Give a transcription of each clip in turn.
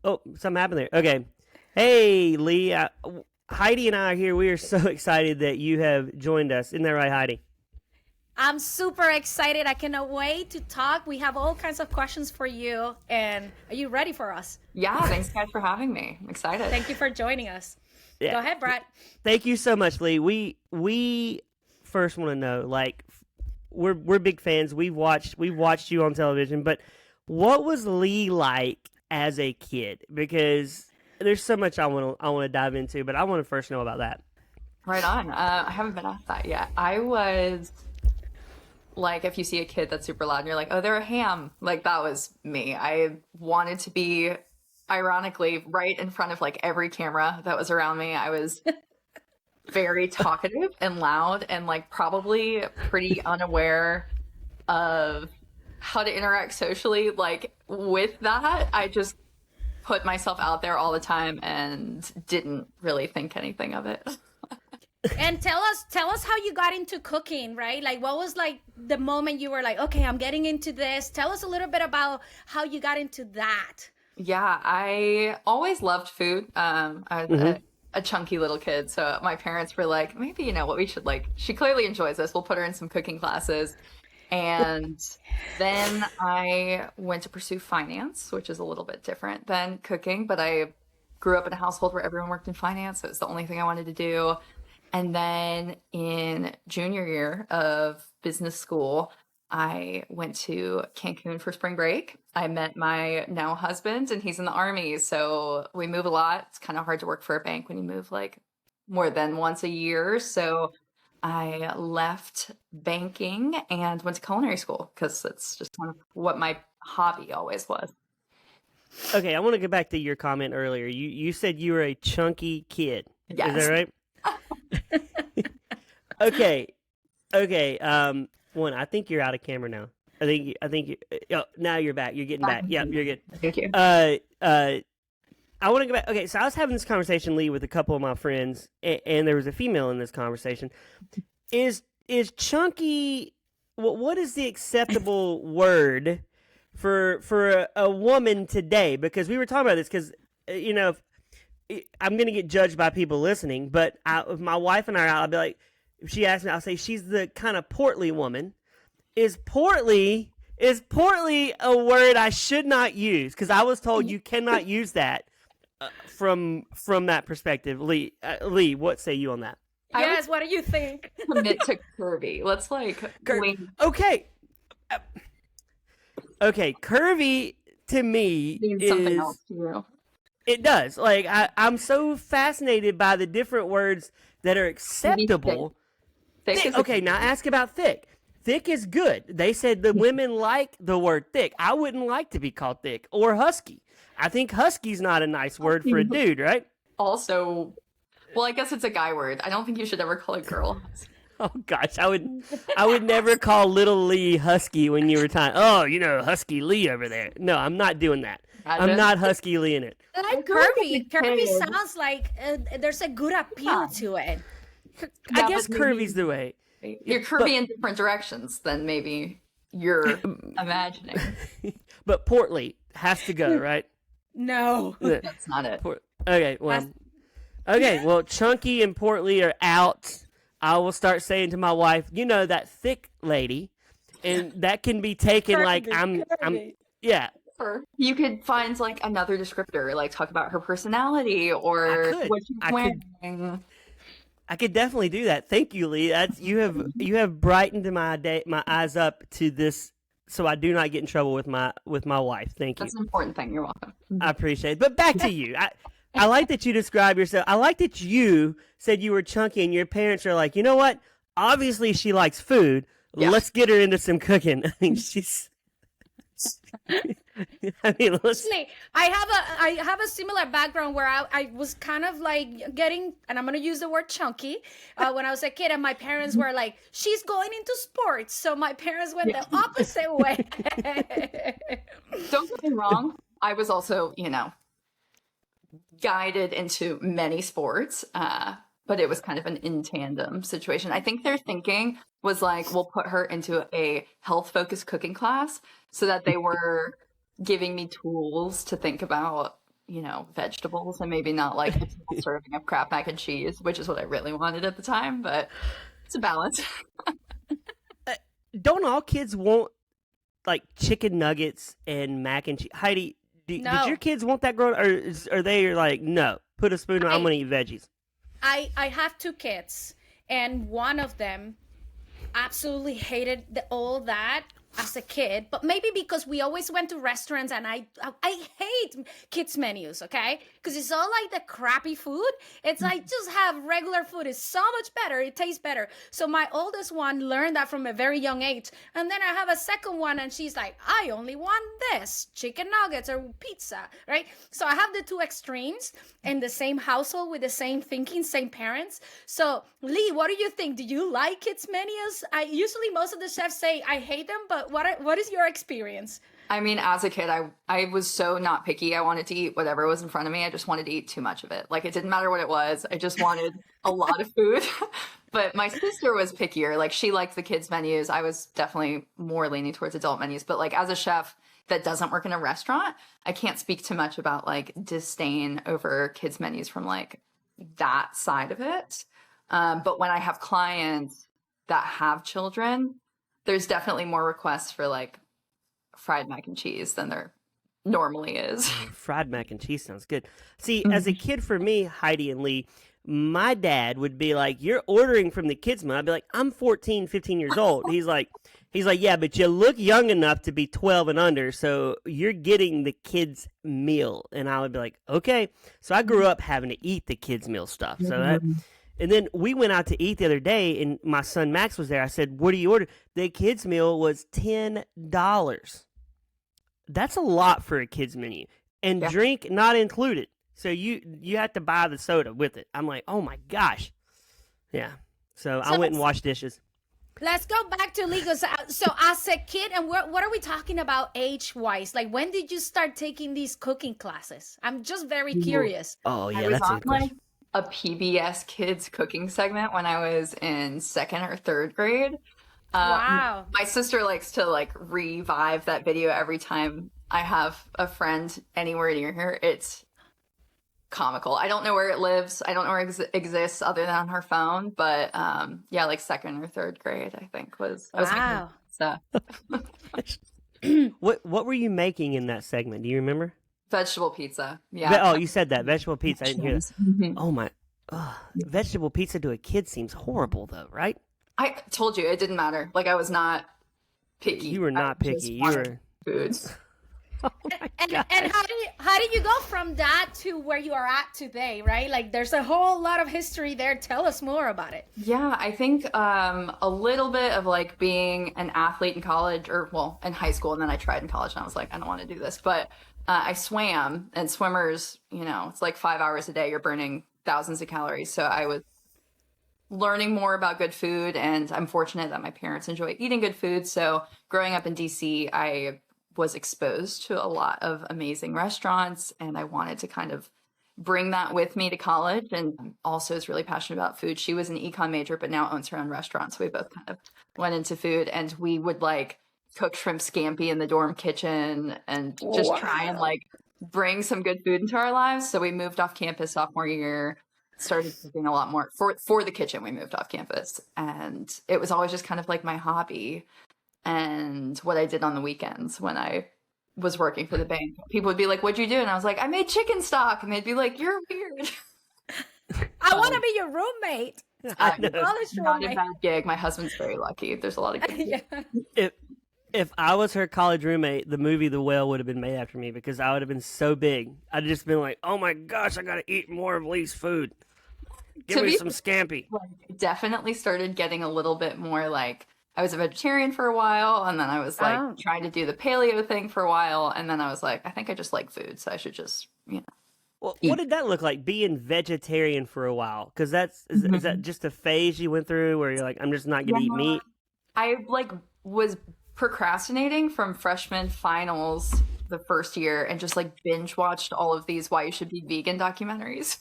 Oh, something happened there. Okay. Hey, Leigh. Heidi and I are here. We are so excited that you have joined us. Isn't that right, Heidi? I'm super excited. I cannot wait to talk. We have all kinds of questions for you. And are you ready for us? Yeah, thanks guys for having me. I'm excited. Thank you for joining us. Yeah. Go ahead, Brad. Thank you so much, Leigh. We first want to know, like, we're big fans. We've watched you on television, but what was Leigh like as a kid? Because there's so much I want to dive into, but I want to first know about that. Right on. I haven't been asked that yet. I was like, if you see a kid that's super loud and you're like, oh, they're a ham. Like, that was me. I wanted to be, ironically, right in front of like every camera that was around me. I was very talkative and loud and like probably pretty unaware of how to interact socially. Like, with that, I just put myself out there all the time and didn't really think anything of it. And tell us how you got into cooking, right? Like what was like the moment you were like, okay, I'm getting into this. Tell us a little bit about how you got into that. Yeah, I always loved food. I was a chunky little kid, so my parents were like, maybe you know what we should like. She clearly enjoys this. We'll put her in some cooking classes. And then I went to pursue finance, which is a little bit different than cooking, but I grew up in a household where everyone worked in finance, so it was the only thing I wanted to do. And then in junior year of business school, I went to Cancun for spring break. I met my now husband, and he's in the army, so we move a lot. It's kind of hard to work for a bank when you move like more than once a year. So I left banking and went to culinary school because it's just kind of what my hobby always was. Okay, I want to go back to your comment earlier. You said you were a chunky kid. Is Yes. that right? Okay. Okay. One, I think you're out of camera now. I think oh, now you're back. You're getting back. Yep, you're good. Thank you. I want to go back. Okay, so I was having this conversation, Leigh, with a couple of my friends, and there was a female in this conversation. Is chunky? What is the acceptable word for a woman today? Because we were talking about this. Because I'm gonna get judged by people listening, but if my wife and I are out, I'll be like, if she asks me, I'll say she's the kind of portly woman. Is portly a word I should not use? Because I was told you cannot use that from that perspective. Leigh, what say you on that? I would Yes, what do you think? commit to curvy. Let's like lean Okay, Uh, okay, curvy to me mean something is else to you. it does. Like I'm so fascinated by the different words that are Maybe acceptable. thick is Okay, now ask about thick. Thick is good. They said the women like the word thick. I wouldn't like to be called thick or husky. I think husky's not a nice word for a dude, right? also, well, I guess it's a guy word. I don't think you should ever call a girl. Oh gosh, I would never call little Leigh husky when you were talking. Oh, husky Leigh over there. No, I'm not doing that. I'm Imagine. not husky Leigh in it. I like feel like curvy. it's Curvy kid. sounds like there's a good appeal Yeah. to it. I Yeah, guess but maybe curvy's the way. you're But curvy in different directions than maybe you're imagining. but portly has to go, right? No. Yeah. That's not it. Okay, well, chunky and portly are out. I will start saying to my wife, that thick lady, and that can be taken like I'm yeah. Or you could find like another descriptor, like talk about her personality or could. what she's I could. wearing. I could definitely do that. Thank you, Leigh. You have brightened my eyes up to this, so I do not get in trouble with my wife. Thank you. That's an important thing. You're welcome. I appreciate it. But back to you. I like that you describe yourself. I like that you said you were chunky, and your parents are like, you know what? Obviously, she likes food. Yeah. Let's get her into some cooking. I mean, she's. I mean, let's. Honestly, I have a similar background where I was kind of like getting, and I'm gonna use the word chunky, when I was a kid, and my parents were like, "She's going into sports," so my parents went the opposite way. Don't get me wrong. I was also, guided into many sports, but it was kind of an in tandem situation. I think their thinking was like, we'll put her into a health focused cooking class so that they were giving me tools to think about vegetables and maybe not like a typical serving of Kraft mac and cheese, which is what I really wanted at the time, but it's a balance. Don't all kids want like chicken nuggets and mac and cheese? Heidi, did your kids want that growing, or are they like, no, put a spoon, I'm gonna eat veggies? I have 2 kids, and one of them absolutely hated all that as a kid, but maybe because we always went to restaurants, and I hate kids menus, okay? Because it's all like the crappy food. It's like, just have regular food. It's so much better. It tastes better. So my oldest one learned that from a very young age. And then I have a second one, and she's like, I only want this, chicken nuggets or pizza, right? So I have the 2 extremes in the same household with the same thinking, same parents. So Leigh, what do you think? Do you like kids menus? Usually most of the chefs say I hate them, but what is your experience? I mean, as a kid, I was so not picky. I wanted to eat whatever was in front of me. I just wanted to eat too much of it. Like, it didn't matter what it was. I just wanted a lot of food. But my sister was pickier. Like, she liked the kids' menus. I was definitely more leaning towards adult menus. But like, as a chef that doesn't work in a restaurant, I can't speak too much about like disdain over kids' menus from like that side of it. But when I have clients that have children, there's definitely more requests for like fried mac and cheese than there normally is. Fried mac and cheese sounds good. See, as a kid, for me, Heidi and Leigh, my dad would be like, you're ordering from the kids' meal. I'd be like, I'm 14, 15 years old. He's like, yeah, but you look young enough to be 12 and under, so you're getting the kids' meal. And I would be like, okay. So I grew up having to eat the kids' meal stuff. So that, and then we went out to eat the other day, and my son Max was there. I said, what do you order? The kids' meal was $10. That's a lot for a kids' menu. And drink not included. So you have to buy the soda with it. I'm like, oh my gosh. Yeah. So I went and washed dishes. Let's go back to legal. So as a kid, and what are we talking about age-wise? Like, when did you start taking these cooking classes? I'm just very curious. Oh, yeah, I was that's a on good question. a PBS Kids cooking segment when I was in 2nd or 3rd grade. Wow. My sister likes to like revive that video every time I have a friend anywhere near her. It's comical. I don't know where it lives. I don't know where it exists other than on her phone. But yeah, like 2nd or 3rd grade, I think was. Wow. So. What were you making in that segment? Do you remember? Vegetable pizza. Yeah. Oh, you said that. Vegetable pizza. I didn't hear that. Mm-hmm. Oh, my. Vegetable pizza to a kid seems horrible, though, right? I told you it didn't matter. Like, I was not picky. You were not picky. You were foods. Oh my And God. how did you go from that to where you are at today, right? Like, there's a whole lot of history there. Tell us more about it. Yeah, I think a little bit of like being an athlete in college, or well, in high school, and then I tried in college and I was like, I don't want to do this. But I swam, and swimmers, it's like 5 hours a day. You're burning thousands of calories. So I was learning more about good food, and I'm fortunate that my parents enjoy eating good food. So growing up in DC, I was exposed to a lot of amazing restaurants, and I wanted to kind of bring that with me to college. And also is really passionate about food. She was an econ major, but now owns her own restaurant. So we both kind of went into food, and we would like cook shrimp scampi in the dorm kitchen and just try and like bring some good food into our lives. So we moved off campus sophomore year, started cooking a lot more for the kitchen. We moved off campus, and it was always just kind of like my hobby and what I did on the weekends when I was working for the bank. People would be like, what'd you do? And I was like, I made chicken stock. And they'd be like, you're weird. I want to be your roommate. Not a bad gig. My husband's very lucky. There's a lot of good Yeah. If I was her college roommate, the movie The Whale would have been made after me, because I would have been so big. I'd just been like, oh my gosh, I got to eat more of Leigh's food. Give me some scampi. Definitely started getting a little bit more like, I was a vegetarian for a while, and then I was like trying to do the paleo thing for a while, and then I was like, I think I just like food, so I should just, Well, what did that look like, being vegetarian for a while? Because is that just a phase you went through where you're like, I'm just not going to eat meat? I like was procrastinating from freshman finals the first year and just like binge watched all of these why you should be vegan documentaries.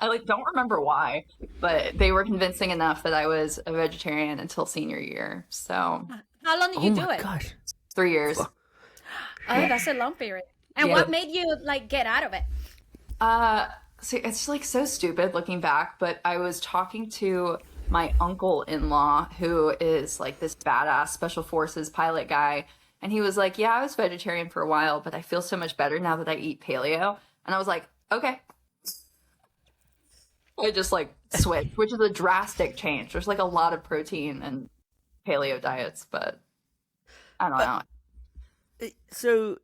I like don't remember why, but they were convincing enough that I was a vegetarian until senior year. So How long did you do it? Gosh. 3 years. Oh, that's a long period. And what made you like get out of it? See, it's like so stupid looking back, but I was talking to my uncle-in-law who is like this badass special forces pilot guy, and he was like, "Yeah, I was vegetarian for a while, but I feel so much better now that I eat paleo." And I was like, "Okay." I just like switched, which is a drastic change. There's like a lot of protein in paleo diets, but I don't know. So,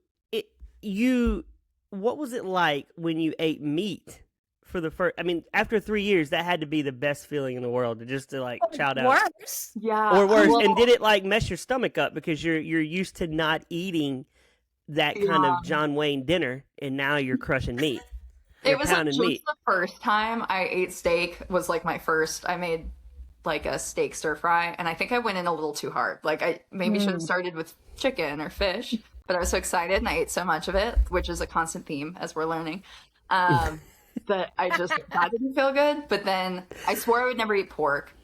you, what was it like when you ate meat for the first? I mean, after 3 years, that had to be the best feeling in the world to like chow down, Worse. Yeah. or worse. Well, And did it like mess your stomach up because you're used to not eating that kind yeah. of John Wayne dinner, and now you're crushing meat, It you're was like pounding just meat. the first time I ate steak was like my first. I made like a steak stir fry, and I think I went in a little too hard. Like I maybe should have started with chicken or fish, but I was so excited and I ate so much of it, which is a constant theme as we're learning. That that didn't feel good. But then I swore I would never eat pork,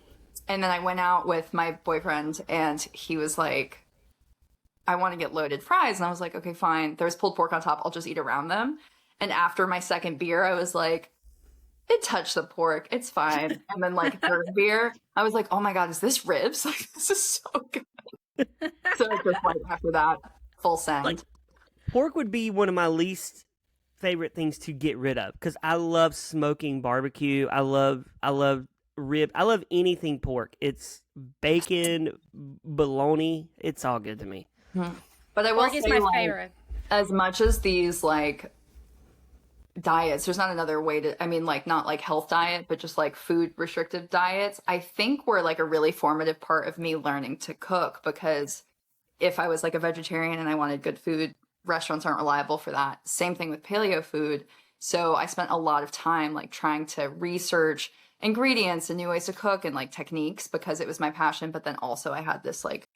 and then I went out with my boyfriend, and he was like, "I want to get loaded fries," and I was like, "Okay, fine." There's pulled pork on top. I'll just eat around them. And after my second beer, I was like, it touched the pork. It's fine. And then like third beer, I was like, oh my God, is this ribs? Like this is so good. So it's just like after that, full send. Like, pork would be one of my least favorite things to get rid of because I love smoking barbecue. I love rib. I love anything pork. It's bacon, bologna. It's all good to me. But I will Pork is say, my like, favorite. as much as these like diets, there's not another way to, I mean, like not like health diet, but just like food restrictive diets, I think were like a really formative part of me learning to cook, because if I was like a vegetarian and I wanted good food, restaurants aren't reliable for that. Same thing with paleo food. So I spent a lot of time like trying to research ingredients and new ways to cook and like techniques because it was my passion. But then also I had this like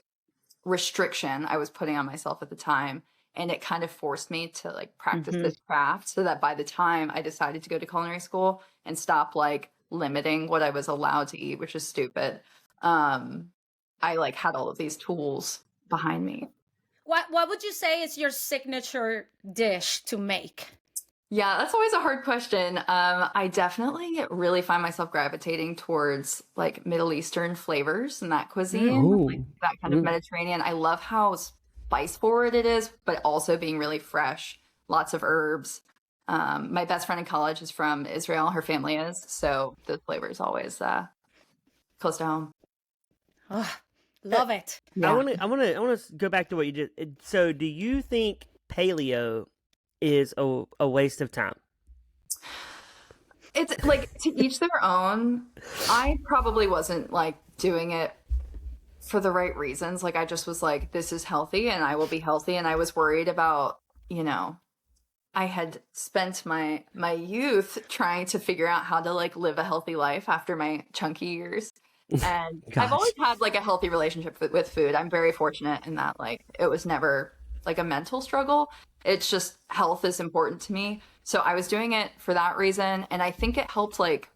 restriction I was putting on myself at the time. And it kind of forced me to like practice this craft so that by the time I decided to go to culinary school and stop like limiting what I was allowed to eat, which is stupid, I like had all of these tools behind me. What would you say is your signature dish to make? Yeah, that's always a hard question. I definitely really find myself gravitating towards like Middle Eastern flavors and that cuisine, like that kind of Mediterranean. I love how spice forward it is, but also being really fresh, lots of herbs. My best friend in college is from Israel, her family is, so the flavor is always close to home. Oh, love it. I want to go back to what you did. So, do you think paleo is a waste of time? It's like to each their own. I probably wasn't like doing it for the right reasons. Like I just was like, this is healthy and I will be healthy. And I was worried about, I had spent my youth trying to figure out how to like live a healthy life after my chunky years. And I've always had like a healthy relationship with food. I'm very fortunate in that like it was never like a mental struggle. It's just health is important to me. So I was doing it for that reason. And I think it helped like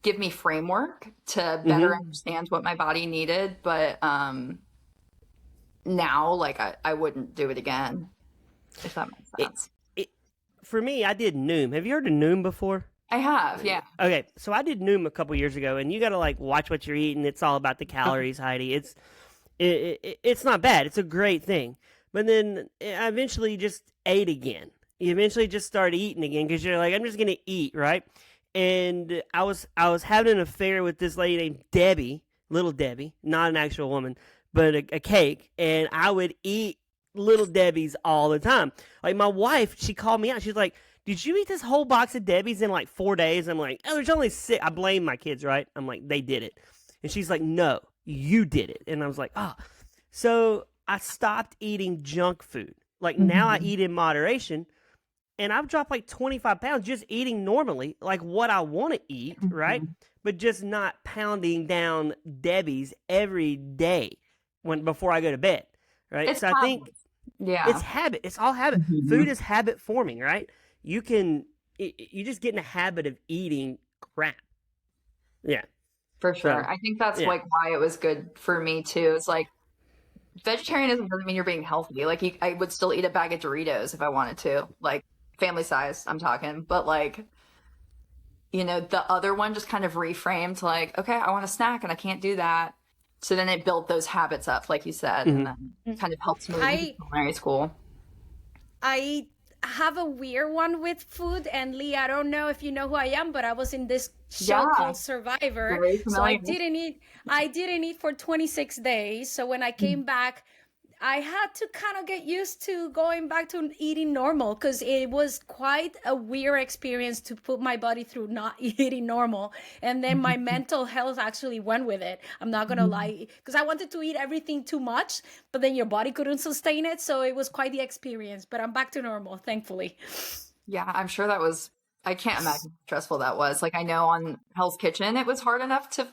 give me framework to better understand what my body needed. But now like I wouldn't do it again, if that makes sense. For me, I did Noom. Have you heard of Noom before? I have, yeah. Okay, so I did Noom a couple years ago, and you got to like watch what you're eating. It's all about the calories, Heidi. It's not bad. It's a great thing. But then I eventually just ate again. You eventually just start eating again because you're like, I'm just gonna eat, right? And I was having an affair with this lady named Debbie, little Debbie, not an actual woman, but a cake, and I would eat little Debbie's all the time. Like my wife, she called me out. She's like, did you eat this whole box of Debbie's in like 4 days? I'm like, oh, there's only 6. I blame my kids, right? I'm like, they did it. And she's like, no, you did it. And I was like, oh. So I stopped eating junk food. Like now I eat in moderation, and I've dropped like 25 pounds just eating normally, like what I want to eat, right? But just not pounding down Debbie's every day before I go to bed, right? It's so I think it's habit. It's all habit. Food is habit forming, right? You just get in a habit of eating crap. Yeah. For sure. So, I think that's like why it was good for me too. It's like vegetarianism doesn't mean you're being healthy. Like I would still eat a bag of Doritos if I wanted to. Like family size, I'm talking, but like, the other one just kind of reframed like, okay, I want a snack and I can't do that. So then it built those habits up, like you said, and then kind of helped me into culinary school. I have a weird one with food, and Leigh, I don't know if you know who I am, but I was in this show called Survivor. So I didn't eat for 26 days. So when I came back, I had to kind of get used to going back to eating normal, because it was quite a weird experience to put my body through not eating normal. And then my mental health actually went with it. I'm not going to lie, because I wanted to eat everything too much, but then your body couldn't sustain it. So it was quite the experience, but I'm back to normal, thankfully. Yeah, I'm sure I can't imagine how stressful that was. Like, I know on Hell's Kitchen, it was hard enough to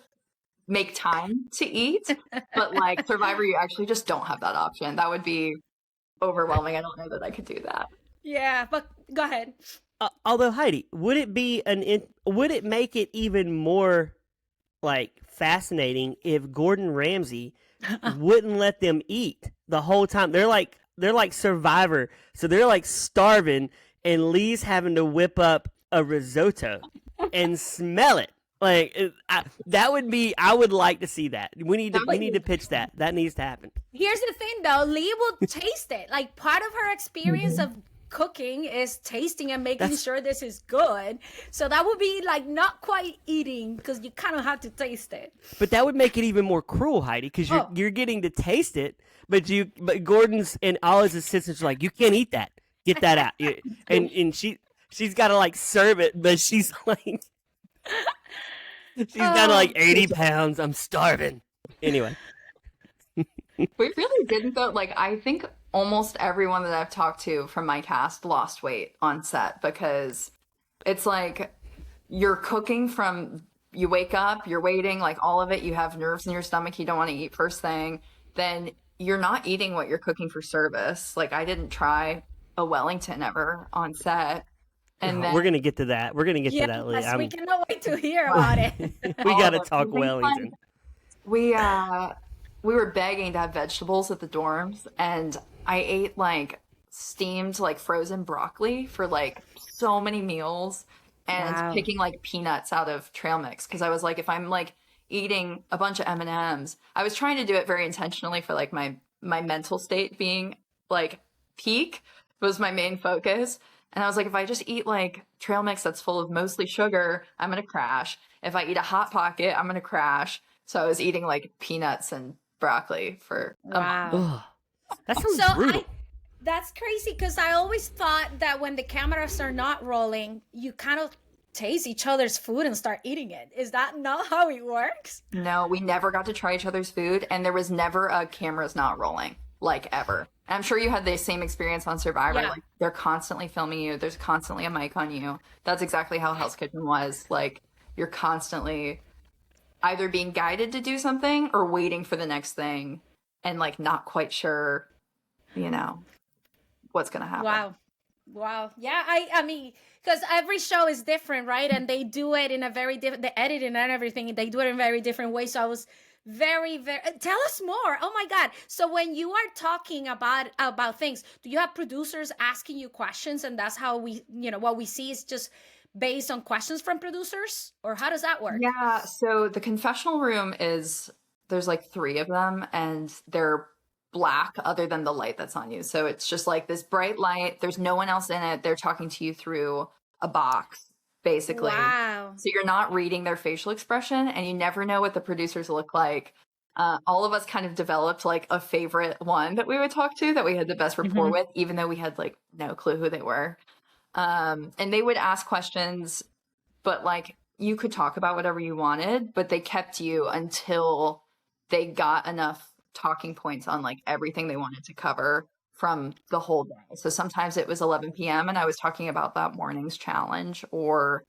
make time to eat, but like Survivor, you actually just don't have that option. That would be overwhelming. I don't know that I could do that. Yeah, but go ahead. Although, Heidi, would it make it even more like fascinating if Gordon Ramsay wouldn't let them eat the whole time? They're like Survivor, so they're like starving, and Leigh's having to whip up a risotto and smell it. Like, that would be, I would like to see that. We need to pitch that. That needs to happen. Here's the thing, though. Leigh will taste it. Like, part of her experience of cooking is tasting and making sure this is good. So that would be like not quite eating, because you kind of have to taste it. But that would make it even more cruel, Heidi, because you're getting to taste it, but Gordon's and all his assistants are like, you can't eat that. Get that out. And she's got to like serve it, but she's like... She's down to like 80 pounds. I'm starving. Anyway. We really didn't, though. Like, I think almost everyone that I've talked to from my cast lost weight on set, because it's like you're cooking from, you wake up, you're waiting, like all of it, you have nerves in your stomach, you don't want to eat first thing. Then you're not eating what you're cooking for service. Like, I didn't try a Wellington ever on set. And then, we're going to get to that. We're going to get to that, Leigh. Yes, we cannot wait to hear about it. We got to talk Wellington. We were begging to have vegetables at the dorms, and I ate like steamed, like frozen broccoli for like so many meals, and picking like peanuts out of trail mix, because I was like, if I'm like eating a bunch of M&Ms, I was trying to do it very intentionally for like my mental state being like peak was my main focus. And I was like, if I just eat like trail mix that's full of mostly sugar, I'm going to crash. If I eat a Hot Pocket, I'm going to crash. So I was eating like peanuts and broccoli for a month. That sounds brutal. That's crazy, because I always thought that when the cameras are not rolling, you kind of taste each other's food and start eating it. Is that not how it works? No, we never got to try each other's food, and there was never a cameras not rolling, like ever. And I'm sure you had the same experience on Survivor. Yeah. Like, they're constantly filming you. There's constantly a mic on you. That's exactly how Hell's Kitchen was. Like, you're constantly either being guided to do something or waiting for the next thing, and like not quite sure, what's going to happen. Wow. Yeah, I mean, because every show is different, right? And they do it in a very different, the editing and everything, they do it in very different ways. So I was very tell us more. Oh my God. So when you are talking about things, do you have producers asking you questions, and that's how we, what we see is just based on questions from producers, or how does that work? Yeah, so the confessional room there's like 3 of them, and they're black other than the light that's on you. So it's just like this bright light. There's no one else in it. They're talking to you through a box, basically. Wow. So you're not reading their facial expression, and you never know what the producers look like. All of us kind of developed like a favorite one that we would talk to, that we had the best rapport with, even though we had like no clue who they were. And they would ask questions, but like you could talk about whatever you wanted, but they kept you until they got enough talking points on like everything they wanted to cover from the whole day. So sometimes it was 11 p.m. and I was talking about that morning's challenge, or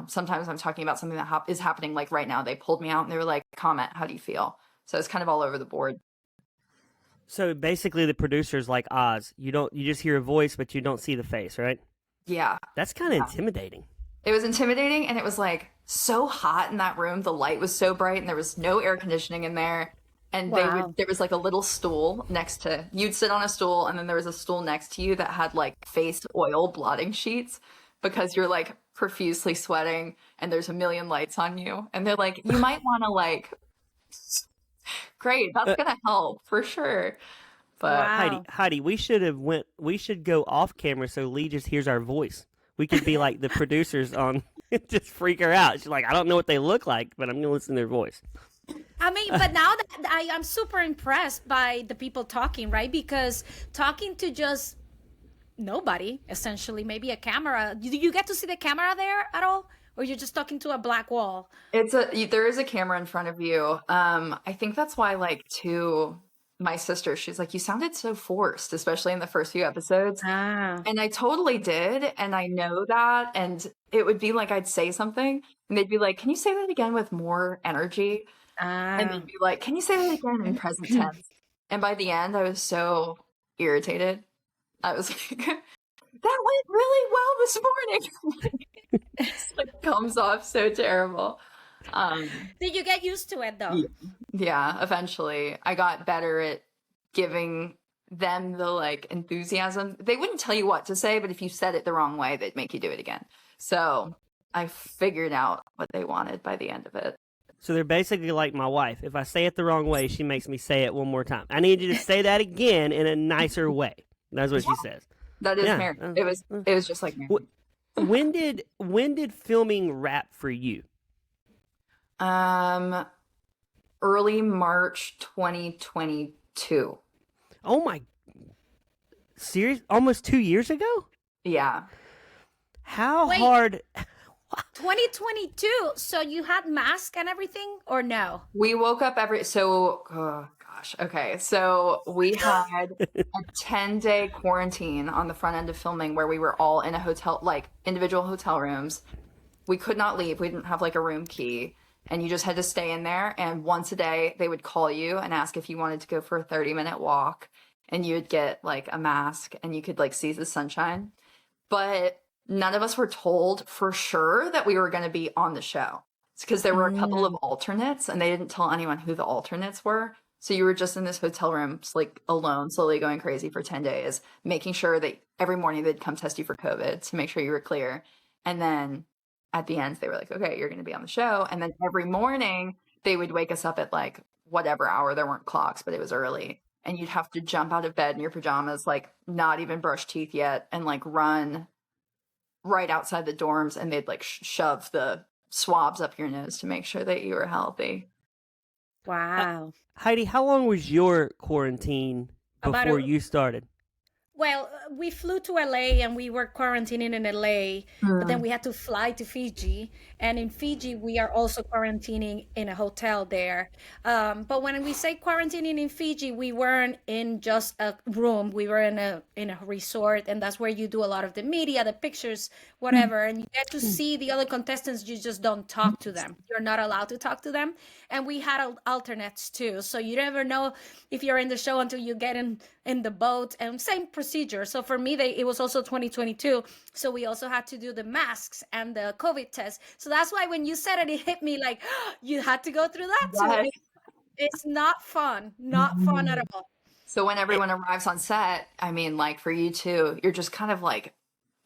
sometimes I'm talking about something that is happening like right now. They pulled me out and they were like, comment, how do you feel? So it's kind of all over the board. So basically the producer's like Oz. You just hear a voice, but you don't see the face, right? Yeah. That's kind of intimidating. It was intimidating, and it was like so hot in that room. The light was so bright, and there was no air conditioning in there. And Wow. there was like a little stool next to, you'd sit on a stool, and then there was a stool next to you that had like face oil blotting sheets because you're like profusely sweating and there's a million lights on you. And they're like, you might want to like, great, that's gonna help for sure. But Wow. Heidi, we should go off camera so Leigh just hears our voice. We could be like the producers on just freak her out. She's like, I don't know what they look like, but I'm gonna listen to their voice. I mean, but now that I'm super impressed by the people talking, right? Because talking to just nobody, essentially, maybe a camera. Do you get to see the camera there at all? Or you're just talking to a black wall? there is a camera in front of you. I think that's why, like, to my sister, she's like, you sounded so forced, especially in the first few episodes. Ah. And I totally did, and I know that. And it would be like I'd say something, and they'd be like, can you say that again with more energy? And they'd be like, can you say that again in present tense? And by the end, I was so irritated. I was like, that went really well this morning. It like, comes off so terrible. Did you get used to it though? Yeah, eventually. I got better at giving them the like enthusiasm. They wouldn't tell you what to say, but if you said it the wrong way, they'd make you do it again. So I figured out what they wanted by the end of it. So they're basically like my wife. If I say it the wrong way, she makes me say it one more time. I need you to say that again in a nicer way. That's what she says. That is Mary. It was just like Mary. When did filming wrap for you? Early March 2022. Oh my, serious? Almost 2 years ago? Yeah. How Wait. hard? 2022. So you had mask and everything, or no? We woke up oh gosh. Okay. So we had a 10-day quarantine on the front end of filming where we were all in a hotel, like individual hotel rooms. We could not leave. We didn't have like a room key, and you just had to stay in there. And once a day they would call you and ask if you wanted to go for a 30-minute walk, and you would get like a mask and you could like see the sunshine. But none of us were told for sure that we were going to be on the show. It's because there were a couple of alternates, and they didn't tell anyone who the alternates were. So you were just in this hotel room, like alone, slowly going crazy for 10 days, making sure that every morning they'd come test you for COVID to make sure you were clear. And then at the end, they were like, okay, you're going to be on the show. And then every morning they would wake us up at like whatever hour. There weren't clocks, but it was early. And you'd have to jump out of bed in your pajamas, like not even brush teeth yet, and like run right outside the dorms, and they'd like shove the swabs up your nose to make sure that you were healthy. Wow. Heidi, how long was your quarantine before you started? Well, we flew to LA and we were quarantining in LA, but then we had to fly to Fiji. And in Fiji, we are also quarantining in a hotel there. But when we say quarantining in Fiji, we weren't in just a room. We were in a resort, and that's where you do a lot of the media, the pictures, whatever. And you get to see the other contestants. You just don't talk to them. You're not allowed to talk to them. And we had alternates too. So you never know if you're in the show until you get in the boat, and same procedure. So for me, it was also 2022. So we also had to do the masks and the COVID test. So that's why when you said it, it hit me like, you had to go through that too. Yes. It's not fun, not fun at all. So when everyone arrives on set, I mean, like for you too, you're just kind of like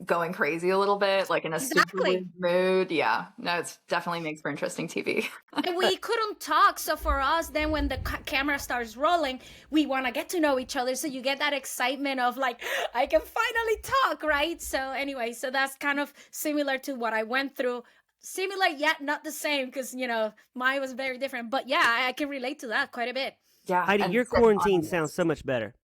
going crazy a little bit, like in a super weird mood. Yeah, no, it's definitely makes for interesting TV. And we couldn't talk. So for us, then when the camera starts rolling, we want to get to know each other. So you get that excitement of like, I can finally talk, right? So anyway, so that's kind of similar to what I went through. Similar yet not the same, because, you know, mine was very different. But yeah, I can relate to that quite a bit. Yeah, Heidi, your quarantine sounds so much better.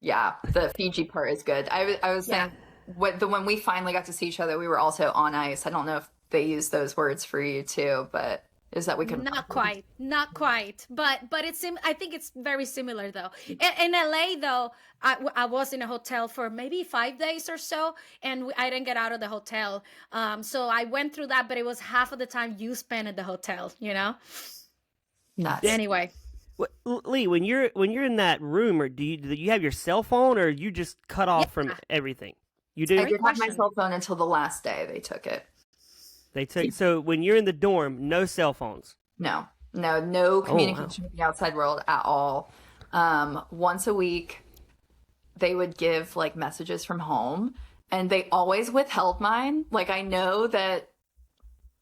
Yeah, the Fiji part is good. I was saying when we finally got to see each other, we were also on ice. I don't know if they use those words for you too, but is that we could not quite, but it's I think it's very similar though. In LA though, I was in a hotel for maybe 5 days or so, and I didn't get out of the hotel. So I went through that, but it was half of the time you spent at the hotel, you know. Nuts. Anyway. Leigh, when you're in that room, or do you have your cell phone, or you just cut off from everything? You do? I didn't have my cell phone until the last day they took it. So when you're in the dorm, no cell phones. No. No Oh, wow. communication with the outside world at all. Once a week, they would give like messages from home, and they always withheld mine. Like, I know that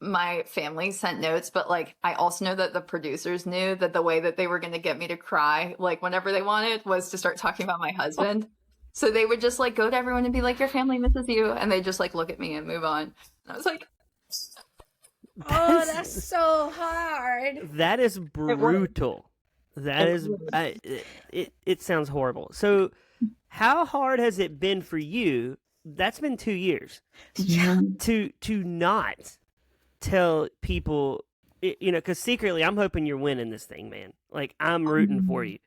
my family sent notes, but like I also know that the producers knew that the way that they were going to get me to cry, like whenever they wanted, was to start talking about my husband. So they would just like go to everyone and be like, your family misses you, and they just like look at me and move on. And I was like, Oh, that's so hard. That is brutal. That is, it sounds horrible. So, how hard has it been for you? That's been 2 years to not tell people, because secretly I'm hoping you're winning this thing, man. Like, I'm rooting for you.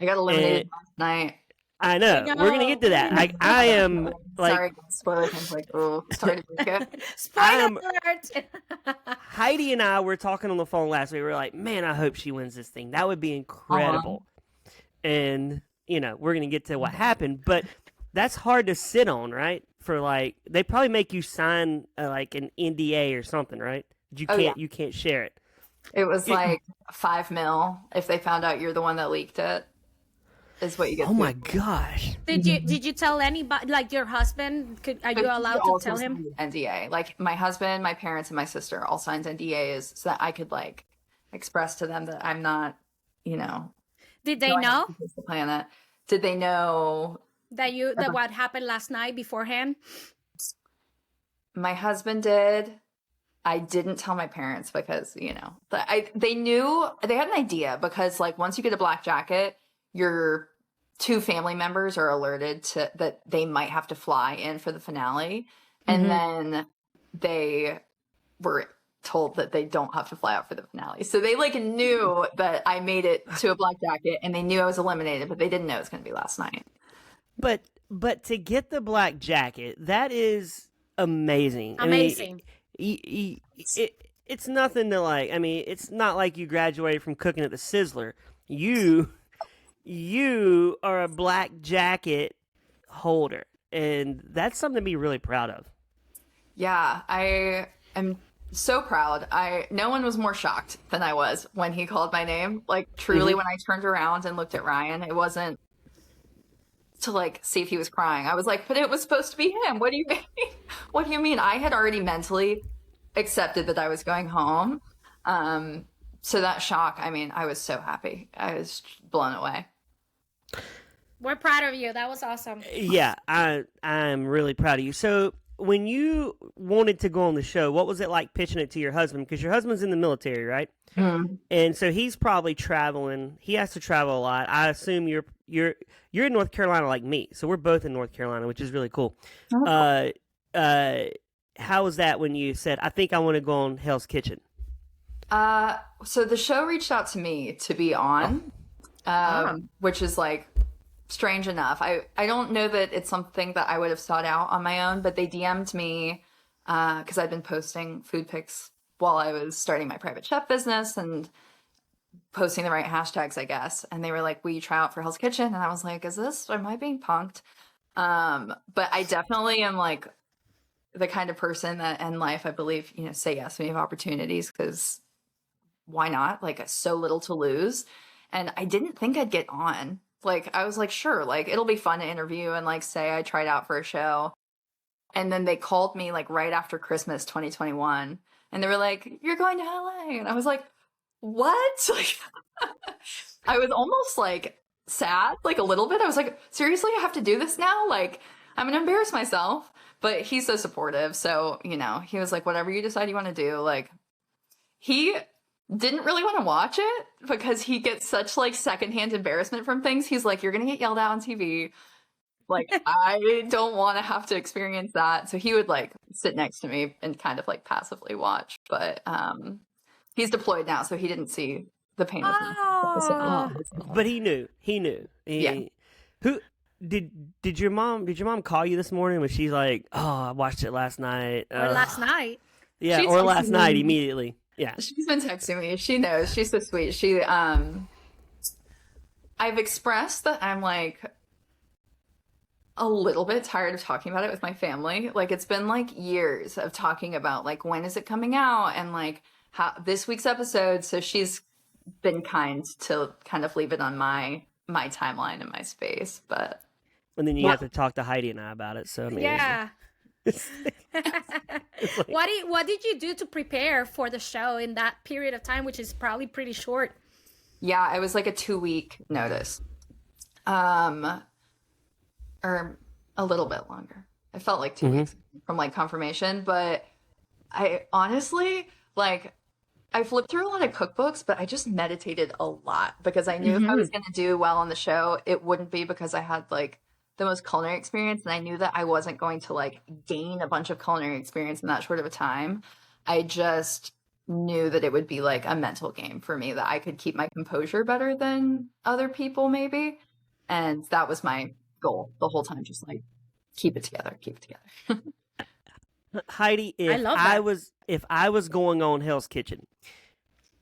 I got eliminated last night. I know. We're gonna get to that. I am like, sorry, spoiler things like, oh, sorry to break it. Spoiler alert. Heidi and I were talking on the phone last week. We were like, man, I hope she wins this thing. That would be incredible. And we're gonna get to what happened, but that's hard to sit on, right? For like, they probably make you sign like an NDA or something, right? You can't share it. It was like $5 million if they found out you're the one that leaked it. Is what you get. Oh my gosh! Did you tell anybody, like your husband? Are you allowed to tell him? NDA. Like my husband, my parents, and my sister all signed NDAs so that I could like express to them that I'm not, Did they know the planet? Did they know that what happened last night beforehand? My husband did. I didn't tell my parents because they knew, they had an idea, because like once you get a black jacket, your 2 family members are alerted to that they might have to fly in for the finale, and then they were told that they don't have to fly out for the finale. So they like knew that I made it to a black jacket, and they knew I was eliminated, but they didn't know it was going to be last night. But to get the black jacket, that is amazing. Amazing. I mean, it's nothing to like. I mean, it's not like you graduated from cooking at the Sizzler. You are a black jacket holder, and that's something to be really proud of. Yeah, I am so proud. No one was more shocked than I was when he called my name. Like truly, when I turned around and looked at Ryan, it wasn't to like see if he was crying. I was like, but it was supposed to be him. What do you mean? What do you mean? I had already mentally accepted that I was going home. So that shock, I mean, I was so happy. I was blown away. We're proud of you. That was awesome. Yeah, I'm really proud of you. So when you wanted to go on the show, what was it like pitching it to your husband? Because your husband's in the military, right? And so he's probably traveling. He has to travel a lot. I assume you're in North Carolina like me. So we're both in North Carolina, which is really cool. How was that when you said, I think I want to go on Hell's Kitchen? So the show reached out to me to be on, which is like strange enough. I don't know that it's something that I would have sought out on my own, but they DM'd me because I'd been posting food pics while I was starting my private chef business and posting the right hashtags, I guess. And they were like, will you try out for Hell's Kitchen? And I was like, am I being punked? But I definitely am like the kind of person that in life, I believe, say yes when you have opportunities, because why not? Like, so little to lose. And I didn't think I'd get on. Like, I was like, sure, like it'll be fun to interview and like say I tried out for a show. And then they called me like right after Christmas 2021. And they were like, you're going to LA. And I was like, what? Like, I was almost like sad, like a little bit. I was like, seriously, I have to do this now? Like, I'm going to embarrass myself. But he's so supportive. So, he was like, whatever you decide you want to do. Like, he didn't really want to watch it because he gets such like secondhand embarrassment from things. He's like, you're going to get yelled at on TV. Like, I don't want to have to experience that. So he would like sit next to me and kind of like passively watch. But he's deployed now, so he didn't see the pain of me. But he knew. Yeah. Who did your mom call you this morning? Was she like, oh, I watched it last night? Or last night. Yeah, She or texted last me. night immediately. Yeah. She's been texting me. She knows. She's so sweet. I've expressed that I'm like a little bit tired of talking about it with my family. Like, it's been like years of talking about like, when is it coming out? And like how this week's episode. So she's been kind to kind of leave it on my timeline and my space. But And then you have to talk to Heidi and I about it. So I mean, Yeah. it's like- What did you do to prepare for the show in that period of time, which is probably pretty short? yeah, it was like a 2-week notice, or a little bit longer. It felt like 2 weeks from like confirmation, but I honestly like I flipped through a lot of cookbooks, but I just meditated a lot because I knew if I was going to do well on the show, it wouldn't be because I had like the most culinary experience, and I knew that I wasn't going to like gain a bunch of culinary experience in that short of a time. I just knew that it would be like a mental game for me, that I could keep my composure better than other people maybe. And that was my goal the whole time, just like keep it together. Heidi, I love that. if I was going on Hell's Kitchen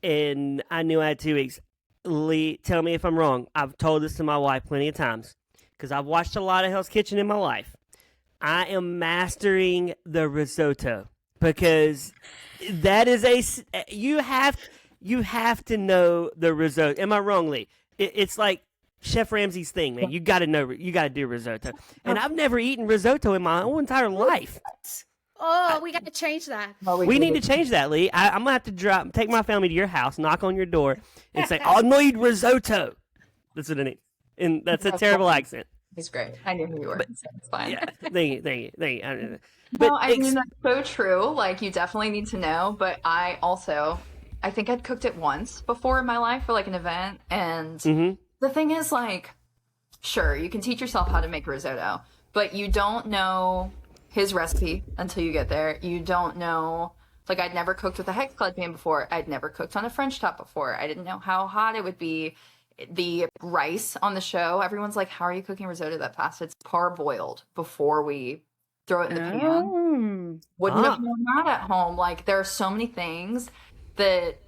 and I knew I had 2 weeks, Leigh, tell me if I'm wrong. I've told this to my wife plenty of times because I've watched a lot of Hell's Kitchen in my life. I am mastering the risotto because that is you have to know the risotto. Am I wrong, Leigh? It's like Chef Ramsay's thing, man. You got to do risotto. And I've never eaten risotto in my whole entire life. Oh, we got to change that. We need to change that, Leigh. I'm gonna have to take my family to your house, knock on your door, and say, "I need risotto." That's what I need, and that's a terrible accent. He's great. I knew who you were. So it's fine. Yeah, thank you. No, I mean, that's so true. Like, you definitely need to know. But I think I'd cooked it once before in my life for like an event. And the thing is, like, sure, you can teach yourself how to make risotto, but you don't know his recipe until you get there. You don't know, like, I'd never cooked with a hex clad pan before. I'd never cooked on a French top before. I didn't know how hot it would be. The rice on the show, everyone's like, how are you cooking risotto that fast? It's parboiled before we throw it in the pan. Wouldn't have known that at home. Like, there are so many things that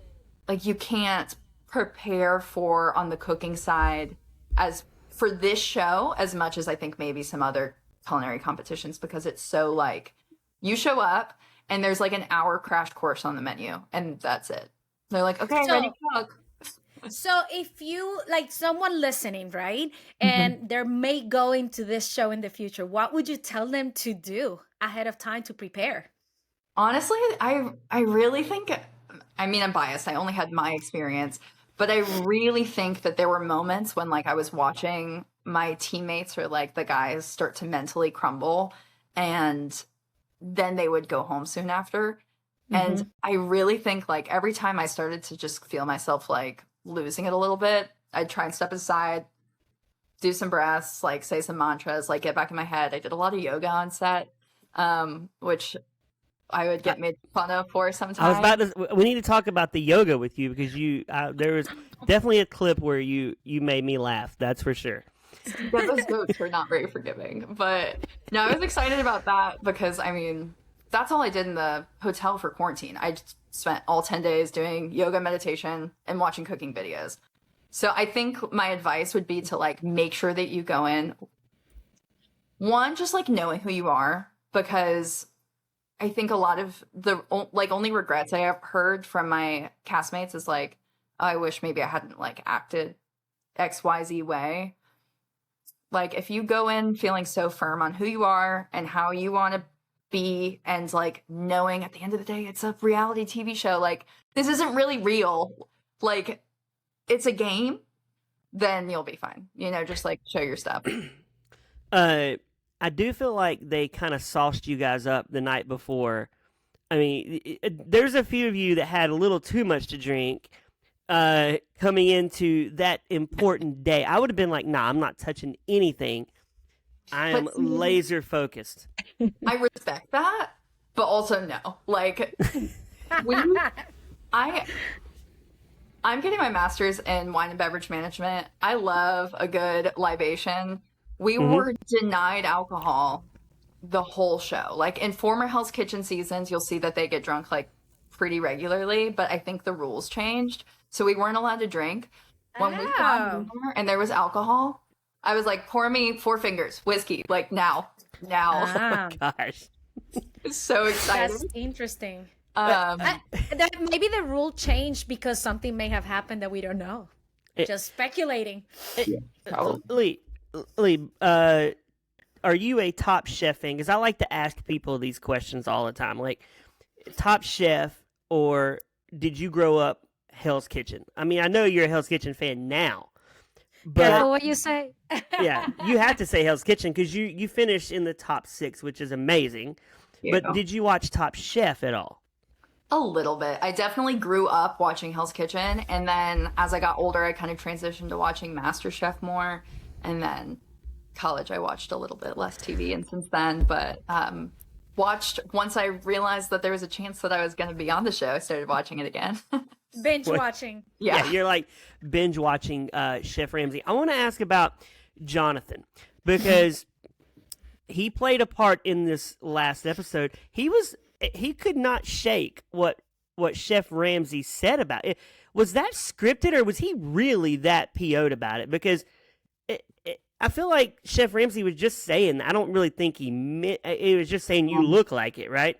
like you can't prepare for on the cooking side as for this show as much as I think maybe some other culinary competitions, because it's so like you show up and there's like an hour crash course on the menu and that's it. They're like, okay, ready to cook. So if you like someone listening, right, and they may go into this show in the future, what would you tell them to do ahead of time to prepare? Honestly, I really think, I mean, I'm biased. I only had my experience, but I really think that there were moments when like I was watching my teammates or like the guys start to mentally crumble and then they would go home soon after. And I really think like every time I started to just feel myself like losing it a little bit, I'd try and step aside, do some breaths, like say some mantras, like get back in my head. I did a lot of yoga on set, which I would get made fun of for sometimes. We need to talk about the yoga with you because there was definitely a clip where you made me laugh. That's for sure. Yeah, those jokes were not very forgiving, but no, I was excited about that because I mean, that's all I did in the hotel for quarantine. I just spent all 10 days doing yoga, meditation, and watching cooking videos. So I think my advice would be to like make sure that you go in, one, just like knowing who you are, because I think a lot of the like only regrets I have heard from my castmates is like, oh, I wish maybe I hadn't like acted XYZ way. Like if you go in feeling so firm on who you are and how you want to be, and like knowing at the end of the day it's a reality TV show, like this isn't really real, like it's a game, then you'll be fine. You know, just like show your stuff. I do feel like they kind of sauced you guys up the night before. I mean, there's a few of you that had a little too much to drink coming into that important day. I would have been like, nah, I'm not touching anything. I am laser focused. I respect that, but also no. Like, I'm getting my master's in wine and beverage management. I love a good libation. We were denied alcohol the whole show. Like in former Hell's Kitchen seasons, you'll see that they get drunk like pretty regularly, but I think the rules changed. So we weren't allowed to drink. When we got in there and there was alcohol, I was like, pour me 4 fingers, whiskey, like now. Oh my gosh. It's so exciting. That's interesting. That maybe the rule changed because something may have happened that we don't know. Just speculating. Lee, are you a Top Chef fan? Because I like to ask people these questions all the time. Like, Top Chef, or did you grow up Hell's Kitchen? I mean, I know you're a Hell's Kitchen fan now, but Careful what you say. yeah, you have to say Hell's Kitchen because you finished in the top 6, which is amazing. Yeah. But did you watch Top Chef at all? A little bit. I definitely grew up watching Hell's Kitchen, and then as I got older, I kind of transitioned to watching MasterChef more, and then college I watched a little bit less TV, and since then, but watched once I realized that there was a chance that I was going to be on the show, I started watching it again. Binge watching. Yeah. You're like binge watching Chef Ramsay. I want to ask about Jonathan because he played a part in this last episode. He could not shake what Chef Ramsay said about it. Was that scripted, or was he really that PO'd about it? Because I feel like Chef Ramsay was just saying, I don't really think he meant, it was just saying you look like it, right?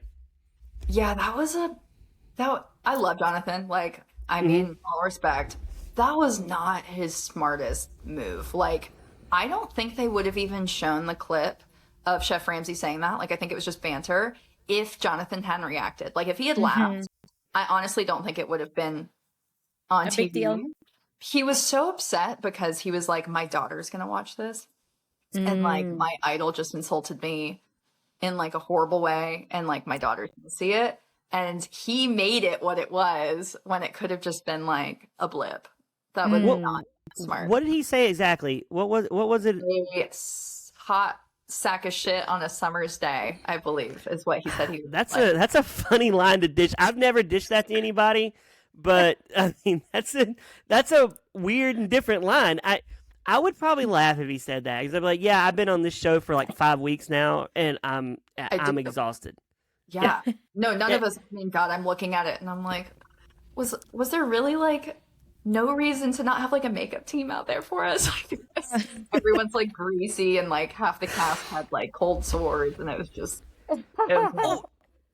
Yeah, I love Jonathan. Like, I mean, all respect. That was not his smartest move. Like, I don't think they would have even shown the clip of Chef Ramsay saying that. Like, I think it was just banter if Jonathan hadn't reacted. Like, if he had laughed, I honestly don't think it would have been on TV. Big deal. He was so upset because he was like, my daughter's gonna watch this. And like, my idol just insulted me in like a horrible way, and like my daughter's gonna see it. And he made it what it was when it could have just been like a blip. That was not smart. What did he say exactly? What was it? A hot sack of shit on a summer's day, I believe, is what he said. He was That's a funny line to dish. I've never dished that to anybody, but I mean that's a weird and different line. I would probably laugh if he said that, because I'd be like, yeah, I've been on this show for like 5 weeks now, and I'm exhausted. Yeah. No, none of us. I mean, God, I'm looking at it and I'm like, was there really like no reason to not have like a makeup team out there for us? Everyone's like greasy, and like half the cast had like cold sores, and it was just.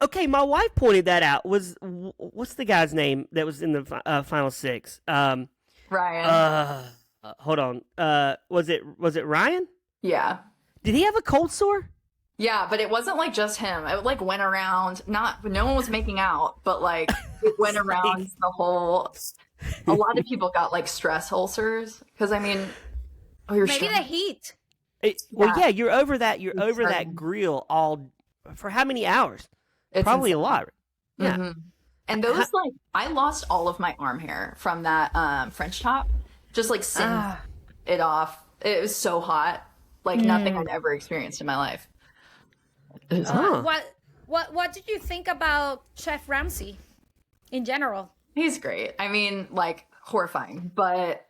Okay, my wife pointed that out. What's the guy's name that was in the final 6? Ryan. Hold on. Was it Ryan? Yeah. Did he have a cold sore? Yeah, but it wasn't like just him. It like went around. No one was making out, but like it went around the whole. A lot of people got like stress ulcers because I mean, maybe the heat. Well, yeah, you're over that. You're over that grill all for how many hours? It's probably insane. A lot. Yeah. Mm-hmm. And those like I lost all of my arm hair from that French top. Just like singed it off. It was so hot, like nothing I'd ever experienced in my life. What did you think about Chef Ramsay in general? He's great. I mean, like horrifying, but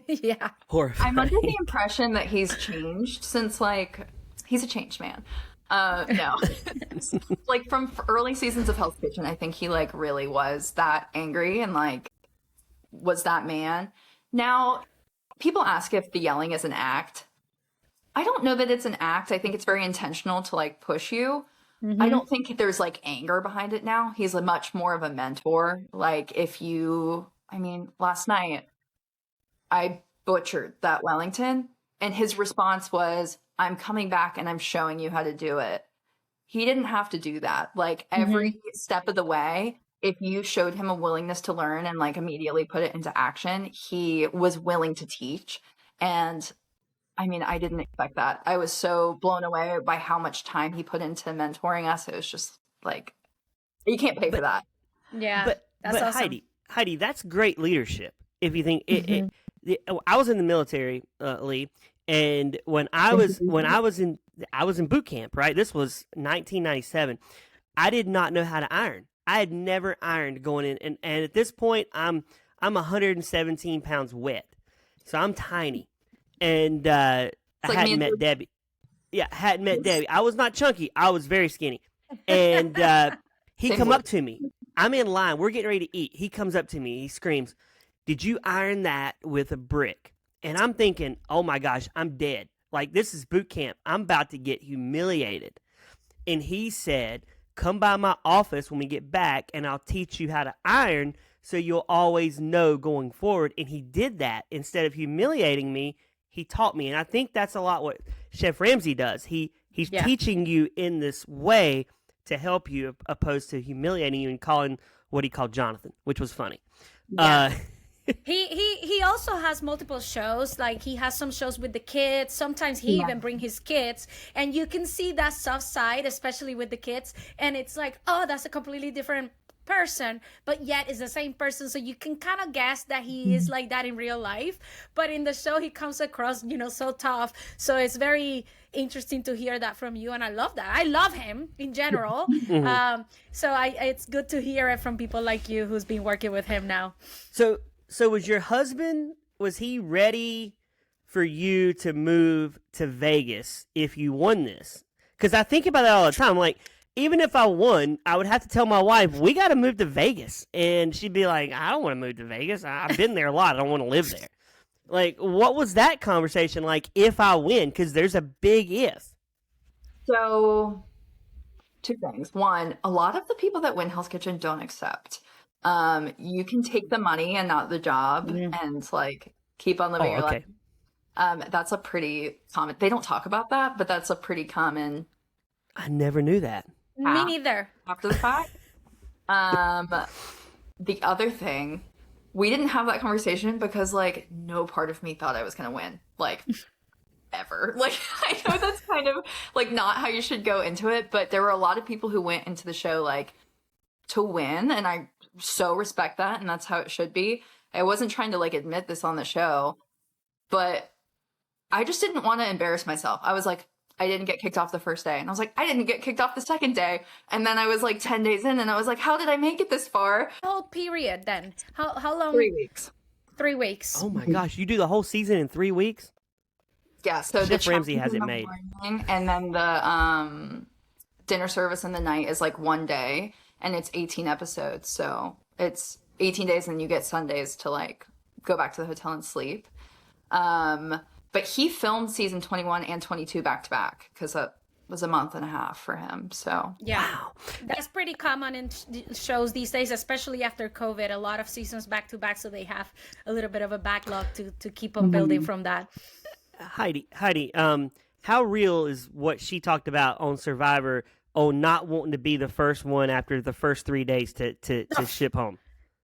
yeah, horrifying. I'm under the impression that he's changed since like he's a changed man. No, like from early seasons of Hell's Kitchen, I think he like really was that angry and like was that man. Now, people ask if the yelling is an act. I don't know that it's an act. I think it's very intentional to like push you. I don't think there's like anger behind it now. He's much more of a mentor. Like I mean, last night I butchered that Wellington and his response was, I'm coming back and I'm showing you how to do it. He didn't have to do that. Like every step of the way, if you showed him a willingness to learn and like immediately put it into action, he was willing to teach. And I mean, I didn't expect that. I was so blown away by how much time he put into mentoring us. It was just like, you can't pay for that. Yeah. But awesome. Heidi, that's great leadership. If you think I was in the military, Lee, and when I was in boot camp, right? This was 1997. I did not know how to iron. I had never ironed going in, and at this point, I'm 117 pounds wet, so I'm tiny, and I hadn't met Debbie. Yeah, hadn't met Debbie. I was not chunky. I was very skinny, and he come up to me. I'm in line. We're getting ready to eat. He comes up to me. He screams, "Did you iron that with a brick?" And I'm thinking, "Oh my gosh, I'm dead. Like this is boot camp. I'm about to get humiliated." And he said, come by my office when we get back and I'll teach you how to iron so you'll always know going forward. And he did that. Instead of humiliating me, he taught me. And I think that's a lot what Chef Ramsay does. He's teaching you in this way to help you, opposed to humiliating you and calling what he called Jonathan, which was funny. Yeah. He also has multiple shows. Like, he has some shows with the kids. Sometimes he even bring his kids, and you can see that soft side, especially with the kids. And it's like, oh, that's a completely different person, but yet is the same person. So you can kind of guess that he is like that in real life, but in the show he comes across, so tough. So it's very interesting to hear that from you, and I love that. I love him in general. So it's good to hear it from people like you who's been working with him now. So was your husband, was he ready for you to move to Vegas if you won this? Because I think about that all the time. Like, even if I won, I would have to tell my wife, we got to move to Vegas. And she'd be like, I don't want to move to Vegas. I've been there a lot. I don't want to live there. Like, what was that conversation like if I win? Because there's a big if. So, two things. One, a lot of the people that win Hell's Kitchen don't accept. You can take the money and not the job and like keep on living your life. That's a pretty common, they don't talk about that, but that's a pretty common. I never knew that. Me neither. After the fact. The other thing, we didn't have that conversation because like no part of me thought I was going to win. Like ever. Like, I know that's kind of like not how you should go into it, but there were a lot of people who went into the show like to win, and I so respect that, and that's how it should be. I wasn't trying to like admit this on the show, but I just didn't want to embarrass myself. I was like, I didn't get kicked off the first day, and I was like, I didn't get kicked off the second day, and then I was like 10 days in, and I was like, how did I make it this far? Whole period then? How long? 3 weeks. 3 weeks. Oh my gosh, you do the whole season in 3 weeks? Yeah, so Chef Ramsay has it made. Morning, and then the dinner service in the night is like 1 day, and it's 18 episodes, so it's 18 days, and you get Sundays to like go back to the hotel and sleep. But he filmed season 21 and 22 back to back because it was a month and a half for him. So yeah, wow. That's pretty common in shows these days, especially after COVID. A lot of seasons back to back, so they have a little bit of a backlog to keep on building from that. Heidi, how real is what she talked about on Survivor on not wanting to be the first one after the first 3 days to ship home?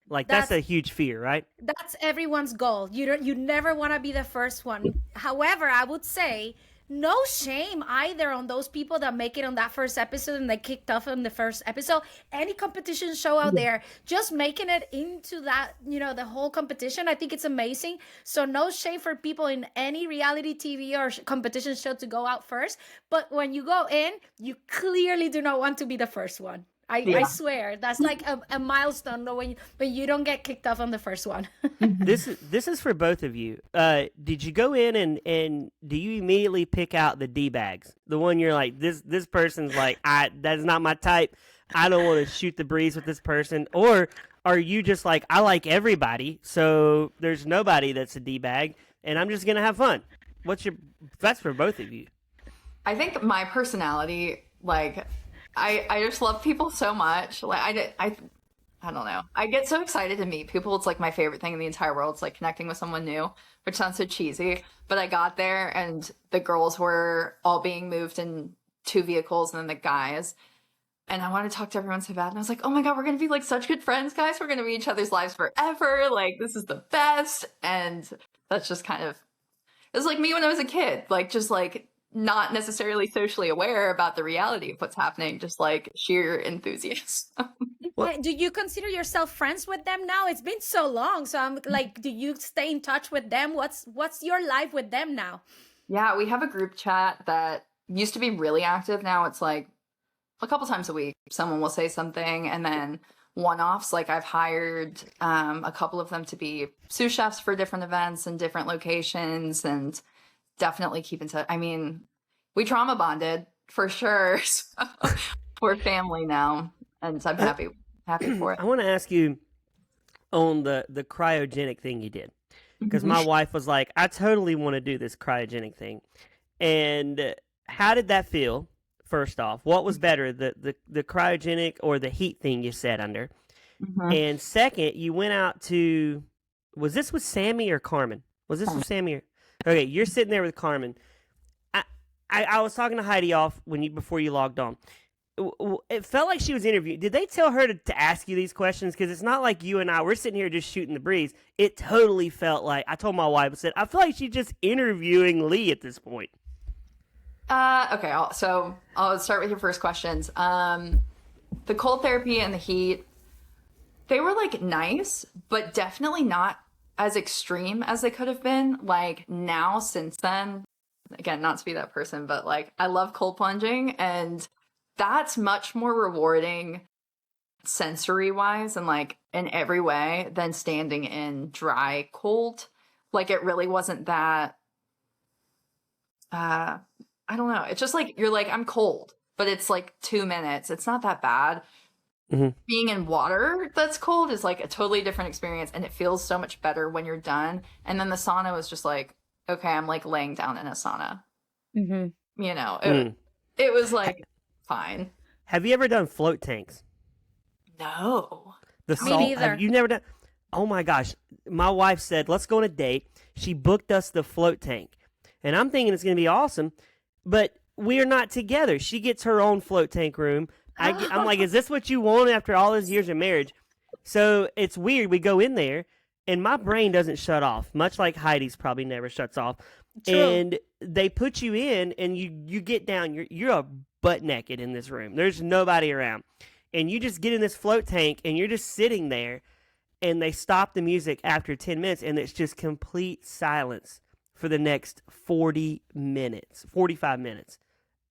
Like, that's a huge fear, right? That's everyone's goal. You never want to be the first one. However, I would say no shame either on those people that make it on that first episode and they kicked off on the first episode. Any competition show out there, just making it into that, the whole competition, I think it's amazing. So no shame for people in any reality TV or competition show to go out first. But when you go in, you clearly do not want to be the first one. I swear that's like a milestone when you don't get kicked off on the first one. This is for both of you. Did you go in and do you immediately pick out the D-bags? The one you're like, this person's like, that's not my type. I don't want to shoot the breeze with this person. Or are you just like, I like everybody, so there's nobody that's a D-bag, and I'm just gonna have fun? That's for both of you. I think my personality, like, I just love people so much. Like I don't know. I get so excited to meet people. It's like my favorite thing in the entire world. It's like connecting with someone new, which sounds so cheesy. But I got there and the girls were all being moved in 2 vehicles and then the guys. And I wanted to talk to everyone so bad. And I was like, oh my God, we're going to be like such good friends, guys. We're going to be each other's lives forever. Like, this is the best. And that's just kind of, it was like me when I was a kid. Like, just like, not necessarily socially aware about the reality of what's happening, just like sheer enthusiasm. Do you consider yourself friends with them now? It's been so long. So I'm like, do you stay in touch with them? What's your life with them now? Yeah, we have a group chat that used to be really active. Now it's like a couple times a week. Someone will say something, and then one-offs. Like, I've hired a couple of them to be sous chefs for different events and different locations, and definitely keep in touch. I mean, we trauma bonded for sure. So we're family now, and so I'm happy for it. I want to ask you on the cryogenic thing you did, because my wife was like, I totally want to do this cryogenic thing. And how did that feel first off? What was better, the cryogenic or the heat thing you sat under? And second, you went out to, was this with Sammy or Carmen? Was this with Sammy? Okay, you're sitting there with Carmen. I was talking to Heidi before you logged on. It felt like she was interviewing. Did they tell her to ask you these questions? Because it's not like you and we're sitting here just shooting the breeze. It totally felt like, I told my wife, I said, I feel like she's just interviewing Leigh at this point. Okay, so I'll start with your first questions. The cold therapy and the heat, they were like nice, but definitely not as extreme as they could have been. Like now, since then, again, not to be that person, but like I love cold plunging, and that's much more rewarding sensory wise and like in every way than standing in dry cold. Like it really wasn't that, I don't know. It's just like, you're like, I'm cold, but it's like 2 minutes. It's not that bad. Being in water that's cold is like a totally different experience, and it feels so much better when you're done. And then the sauna was just like, okay, I'm like laying down in a sauna. You know, it was like fine. Have you ever done float tanks? No. The salt. Me neither. You've never done? Oh my gosh. My wife said, let's go on a date. She booked us the float tank. And I'm thinking it's going to be awesome, but we're not together. She gets her own float tank room. I'm like, is this what you want after all those years of marriage? So it's weird. We go in there, and my brain doesn't shut off, much like Heidi's probably never shuts off. True. And they put you in, and you get down. You're butt naked in this room. There's nobody around. And you just get in this float tank, and you're just sitting there, and they stop the music after 10 minutes, and it's just complete silence for the next 40 minutes, 45 minutes.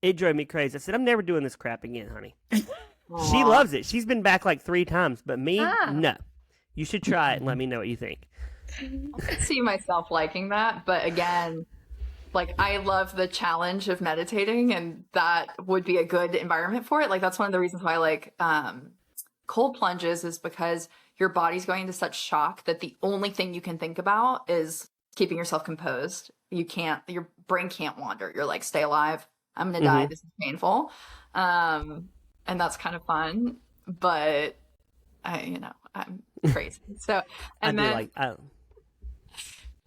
It drove me crazy. I said, I'm never doing this crap again, honey. She loves it. She's been back like 3 times, but me, no. You should try it and let me know what you think. I could see myself liking that, but again, like I love the challenge of meditating, and that would be a good environment for it. Like that's one of the reasons why I like cold plunges, is because your body's going into such shock that the only thing you can think about is keeping yourself composed. Your brain can't wander. You're like, stay alive. I'm gonna die. This is painful. And that's kind of fun, but I'm crazy. So, and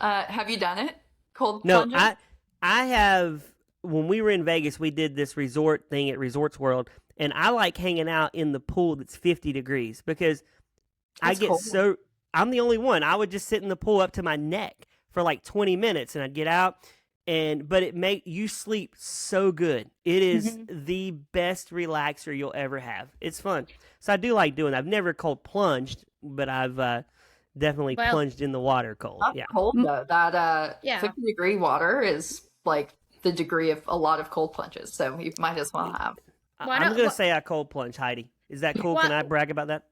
have you done it? Cold plunging? No, I have. When we were in Vegas, we did this resort thing at Resorts World, and I like hanging out in the pool that's 50 degrees because That's cold. I'm the only one. I would just sit in the pool up to my neck for like 20 minutes, and I'd get out. But it make you sleep so good. It is the best relaxer you'll ever have. It's fun. So I do like doing that. I've never cold plunged, but I've definitely plunged in the water cold. That's cold though. That 50-degree water is like the degree of a lot of cold plunges. So you might as well have. I'm going to say I cold plunge, Heidi. Is that cool? Can I brag about that?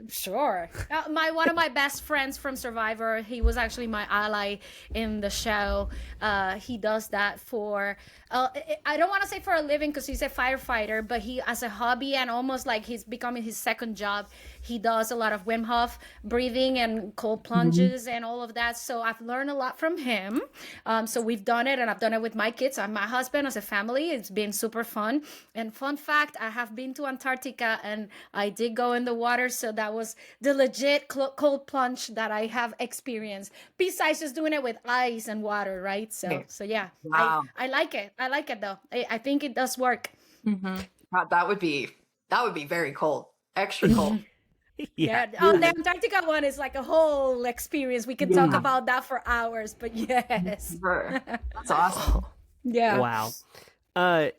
Sure. One of my best friends from Survivor, he was actually my ally in the show. He does that for, I don't want to say for a living because he's a firefighter, but he, as a hobby and almost like he's becoming his second job, he does a lot of Wim Hof breathing and cold plunges and all of that. So I've learned a lot from him. So we've done it, and I've done it with my kids and my husband as a family. It's been super fun. And fun fact, I have been to Antarctica and I did go in the water. So that was the legit cold plunge that I have experienced, besides just doing it with ice and water, right? So yeah, wow. I like it. I like it though. I think it does work. God, that would be very cold, extra cold. Yeah. Oh, the Antarctica one is like a whole experience. We can talk about that for hours, but yes. That's awesome. Yeah. Wow.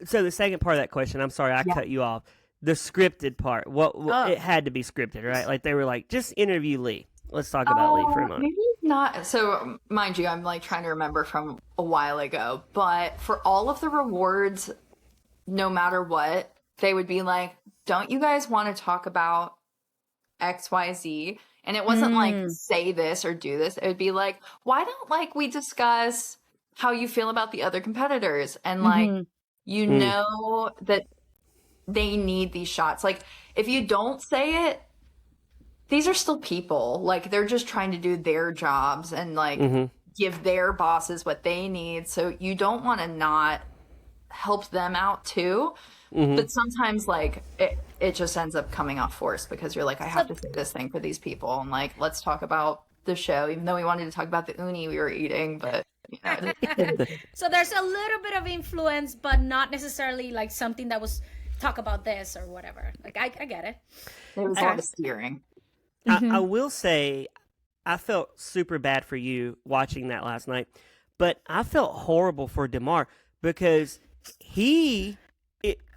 So the second part of that question, I'm sorry I cut you off. The scripted part. It had to be scripted, right? Like they were like, just interview Leigh. Let's talk about Leigh for a moment. Maybe not. So mind you, I'm like trying to remember from a while ago, but for all of the rewards, no matter what, they would be like, don't you guys want to talk about XYZ? And it wasn't like say this or do this. It would be like, why don't like we discuss how you feel about the other competitors? And like, you know that they need these shots. Like if you don't say it, these are still people. Like they're just trying to do their jobs and like give their bosses what they need. So you don't want to not help them out too. But sometimes like it just ends up coming off forced because you're like, I have to say this thing for these people, and like, let's talk about the show, even though we wanted to talk about the uni we were eating, but you know. So there's a little bit of influence, but not necessarily like something that was talk about this or whatever. Like I get it. It was a lot of steering. I will say, I felt super bad for you watching that last night, but I felt horrible for DeMar because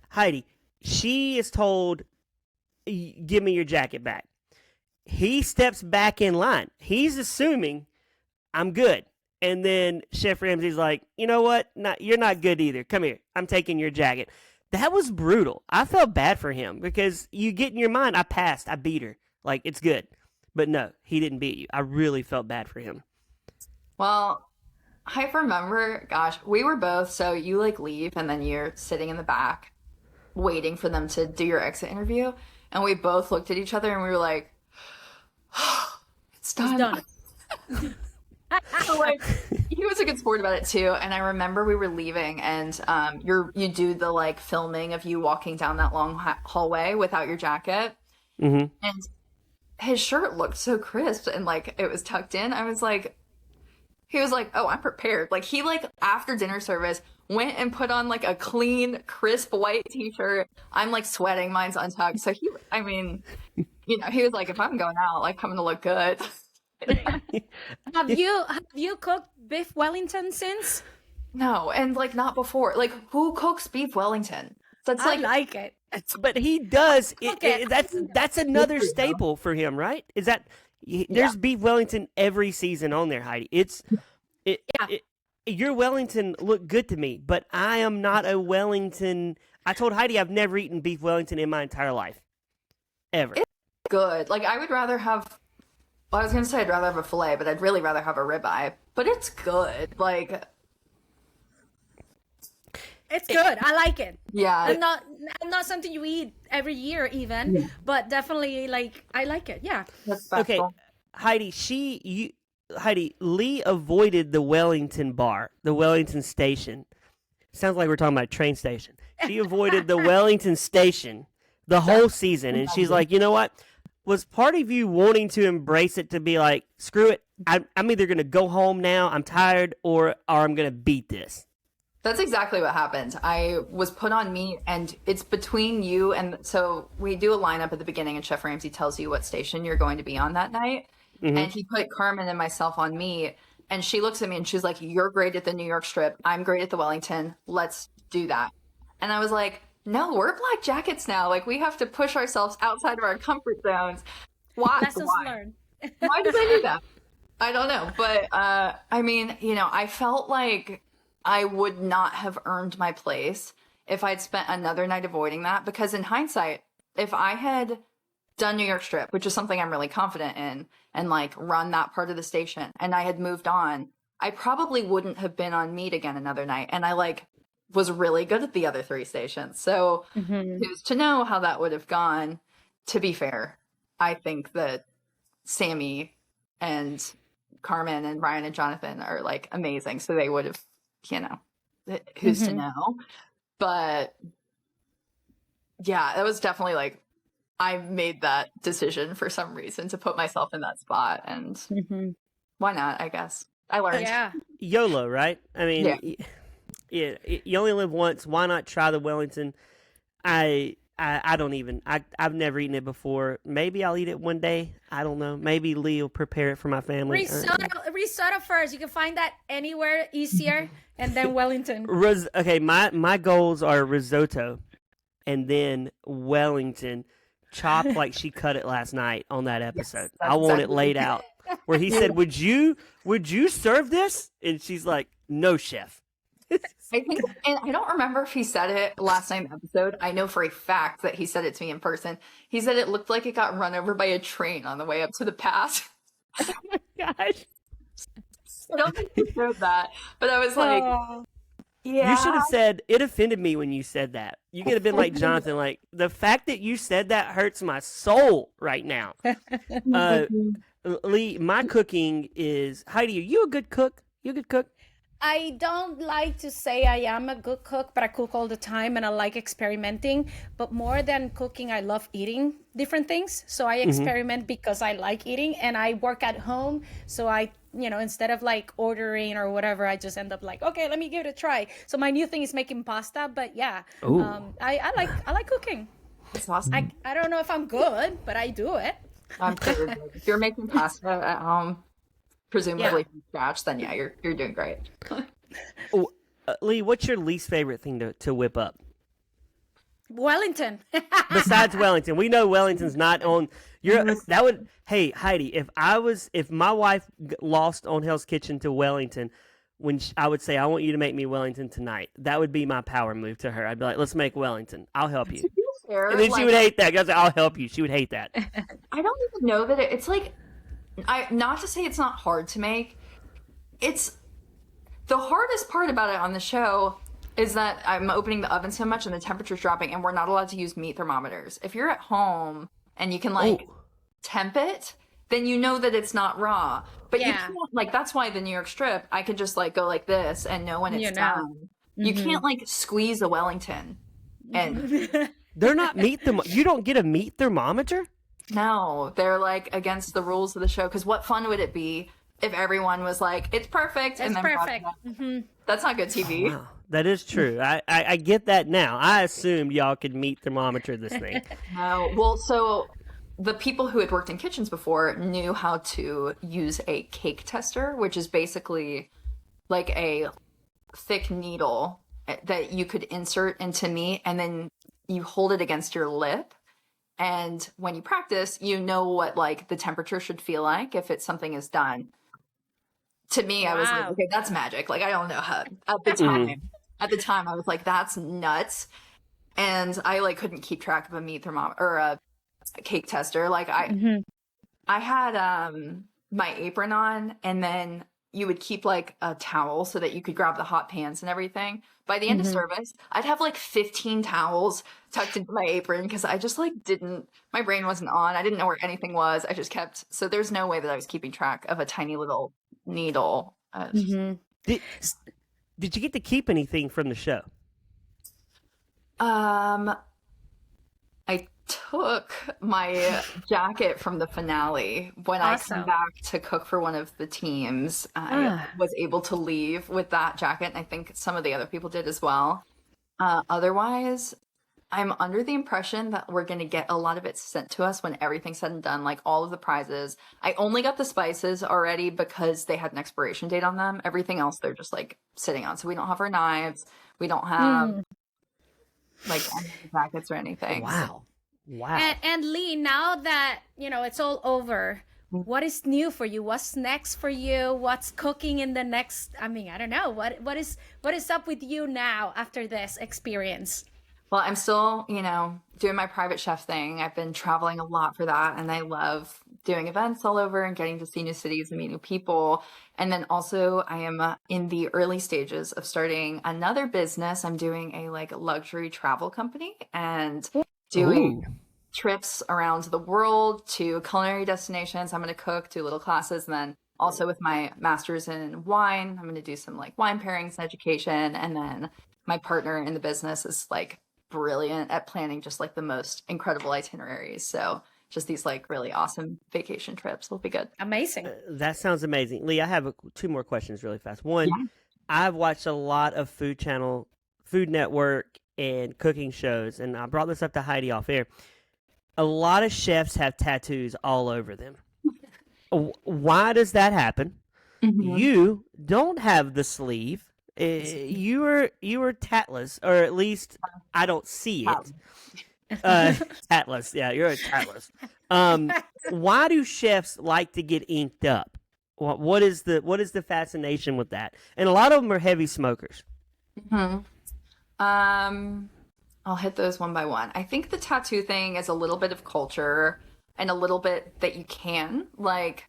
Heidi, she is told, give me your jacket back. He steps back in line. He's assuming I'm good. And then Chef Ramsay's like, you know what? You're not good either. Come here. I'm taking your jacket. That was brutal. I felt bad for him because you get in your mind, I passed. I beat her. Like, it's good. But no, he didn't beat you. I really felt bad for him. Well, I remember, gosh, we were both, so you like leave and then you're sitting in the back waiting for them to do your exit interview. And we both looked at each other and we were like, oh, it's done. So, like, he was a good sport about it too. And I remember we were leaving and you do the like filming of you walking down that long hallway without your jacket. And his shirt looked so crisp and like it was tucked in. He was like, oh, I'm prepared. Like he like after dinner service went and put on like a clean, crisp white t-shirt. I'm like sweating, mine's untucked. So he was like, if I'm going out, like I'm gonna look good. Have you cooked beef Wellington since? No, and like not before. Like who cooks beef Wellington? That's I like it. But he does. That's another staple for him, right? Is that there's beef Wellington every season on there, Heidi. Your Wellington looked good to me, but I am not a Wellington. I told Heidi I've never eaten beef Wellington in my entire life, ever. It's good. Like I would rather have. Well, I was gonna say I'd rather have a fillet, but I'd really rather have a ribeye. But it's good. Like it's good. I like it. Yeah. I'm not something you eat every year even, but definitely like I like it. Yeah. Okay, Heidi, Leigh avoided the Wellington bar, the Wellington station. Sounds like we're talking about a train station. She avoided the Wellington station the whole season, and she's like, you know what? Was part of you wanting to embrace it to be like, screw it, I'm either going to go home now, I'm tired, or I'm going to beat this? That's exactly what happened. I was put on meat, and it's between you and so we do a lineup at the beginning, and Chef Ramsay tells you what station you're going to be on that night. And he put Carmen and myself on meat, and she looks at me and she's like, "You're great at the New York strip. I'm great at the Wellington. Let's do that." And I was like, "No, we're black jackets now. Like we have to push ourselves outside of our comfort zones." Why? Lessons learned. Why did I do that? I don't know, but I mean, I felt like I would not have earned my place if I'd spent another night avoiding that, because in hindsight, if I had done New York strip, which is something I'm really confident in, and like run that part of the station, and I had moved on, I probably wouldn't have been on meat again another night. And I like was really good at the other 3 stations. So who's to know how that would have gone? To be fair, I think that Sammy and Carmen and Ryan and Jonathan are like amazing. So they would have, who's to know? But yeah, it was definitely like, I made that decision for some reason to put myself in that spot, and why not? I guess I learned. Yeah, YOLO, right? I mean, yeah, you only live once. Why not try the Wellington? I don't even. I've never eaten it before. Maybe I'll eat it one day. I don't know. Maybe Leigh will prepare it for my family. Risotto first. You can find that anywhere easier, and then Wellington. Okay, my goals are risotto, and then Wellington. Chopped like she cut it last night on that episode. Yes, I want it laid out. Where he said, would you serve this? And she's like, no, chef. I think, and I don't remember if he said it last night in the episode. I know for a fact that he said it to me in person. He said it looked like it got run over by a train on the way up to the pass. Oh my gosh. I don't think he showed that. But I was like, yeah. You should have said, it offended me when you said that. You could have been like Jonathan, like, the fact that you said that hurts my soul right now. Leigh, my cooking is, Heidi, are you a good cook? You a good cook? I don't like to say I am a good cook, but I cook all the time and I like experimenting. But more than cooking, I love eating different things. So I experiment because I like eating and I work at home. So I, instead of like ordering or whatever, I just end up like, okay, let me give it a try. So my new thing is making pasta. But yeah, Ooh. I like cooking. That's awesome. I don't know if I'm good, but I do it. I'm sure if you're making pasta at home, presumably Yeah. from scratch, then yeah, you're doing great. Oh, Lee, what's your least favorite thing to whip up? Wellington. Besides Wellington, we know Wellington's not on. That would. Hey Heidi, if my wife lost on Hell's Kitchen to Wellington, I would say I want you to make me Wellington tonight. That would be my power move to her. I'd be like, let's make Wellington. I'll help you. To be fair, And then she like, would hate that. 'Cause I'll help you. She would hate that. I don't even know that it's like, not to say it's not hard to make. It's the hardest part about it on the show is that I'm opening the oven so much and the temperature's dropping and we're not allowed to use meat thermometers. If you're at home and you can like temp it, then you know that it's not raw. But you Yeah. can't, like, that's why the New York strip, I could just like go like this and know when it's done. You can't like squeeze a Wellington. And They're not you don't get a meat thermometer? no, they're like against the rules of the show. Because what fun would it be if everyone was like, it's perfect. It's then perfect. That's not good TV. Wow, that is true. I get that now. I assumed y'all could meat thermometer this thing. No. Well, so the people who had worked in kitchens before knew how to use a cake tester, which is basically like a thick needle that you could insert into meat and then you hold it against your lip. And when you practice, you know what like the temperature should feel like if it's something is done. To me, I was like, Wow. okay, that's magic. Like I don't know how at the time. At the time, I was like, that's nuts. And I like couldn't keep track of a meat thermometer or a cake tester. Like I had my apron on and then you would keep like a towel so that you could grab the hot pans and everything. By the end of service, I'd have like 15 towels tucked into my apron because I just like my brain wasn't on. I didn't know where anything was. I just kept, so there's no way that I was keeping track of a tiny little needle. Did you get to keep anything from the show? I took my jacket from the finale when I Awesome. come back to cook for one of the teams. I was able to leave with that jacket, and I think some of the other people did as well. Otherwise, I'm under the impression that we're going to get a lot of it sent to us when everything's said and done, like all of the prizes. I only got the spices already because they had an expiration date on them. Everything else, they're just like sitting on. So we don't have our knives. We don't have like any jackets or anything. Wow. Wow. And Leigh, now that it's all over, what is new for you? What's next for you? What's cooking in the next? I mean, I don't know. What is up with you now after this experience? Well, I'm still, doing my private chef thing. I've been traveling a lot for that, and I love doing events all over and getting to see new cities and meet new people. And then also, I am in the early stages of starting another business. I'm doing a like luxury travel company and doing trips around the world to culinary destinations. I'm going to cook, do little classes, and then also with my master's in wine, I'm going to do some like wine pairings and education. And then my partner in the business is like brilliant at planning just like the most incredible itineraries. So just these like really awesome vacation trips will be good. Amazing. That sounds amazing. Leigh, I have two more questions really fast. One, I've watched a lot of Food Channel, Food Network, and cooking shows, and I brought this up to Heidi off air. A lot of chefs have tattoos all over them. Why does that happen? You don't have the sleeve. You were tatless, or at least I don't see it. Tatless, yeah, you're a tatless. Why do chefs like to get inked up? What is the fascination with that? And a lot of them are heavy smokers. I'll hit those one by one. I think the tattoo thing is a little bit of culture and a little bit that you can like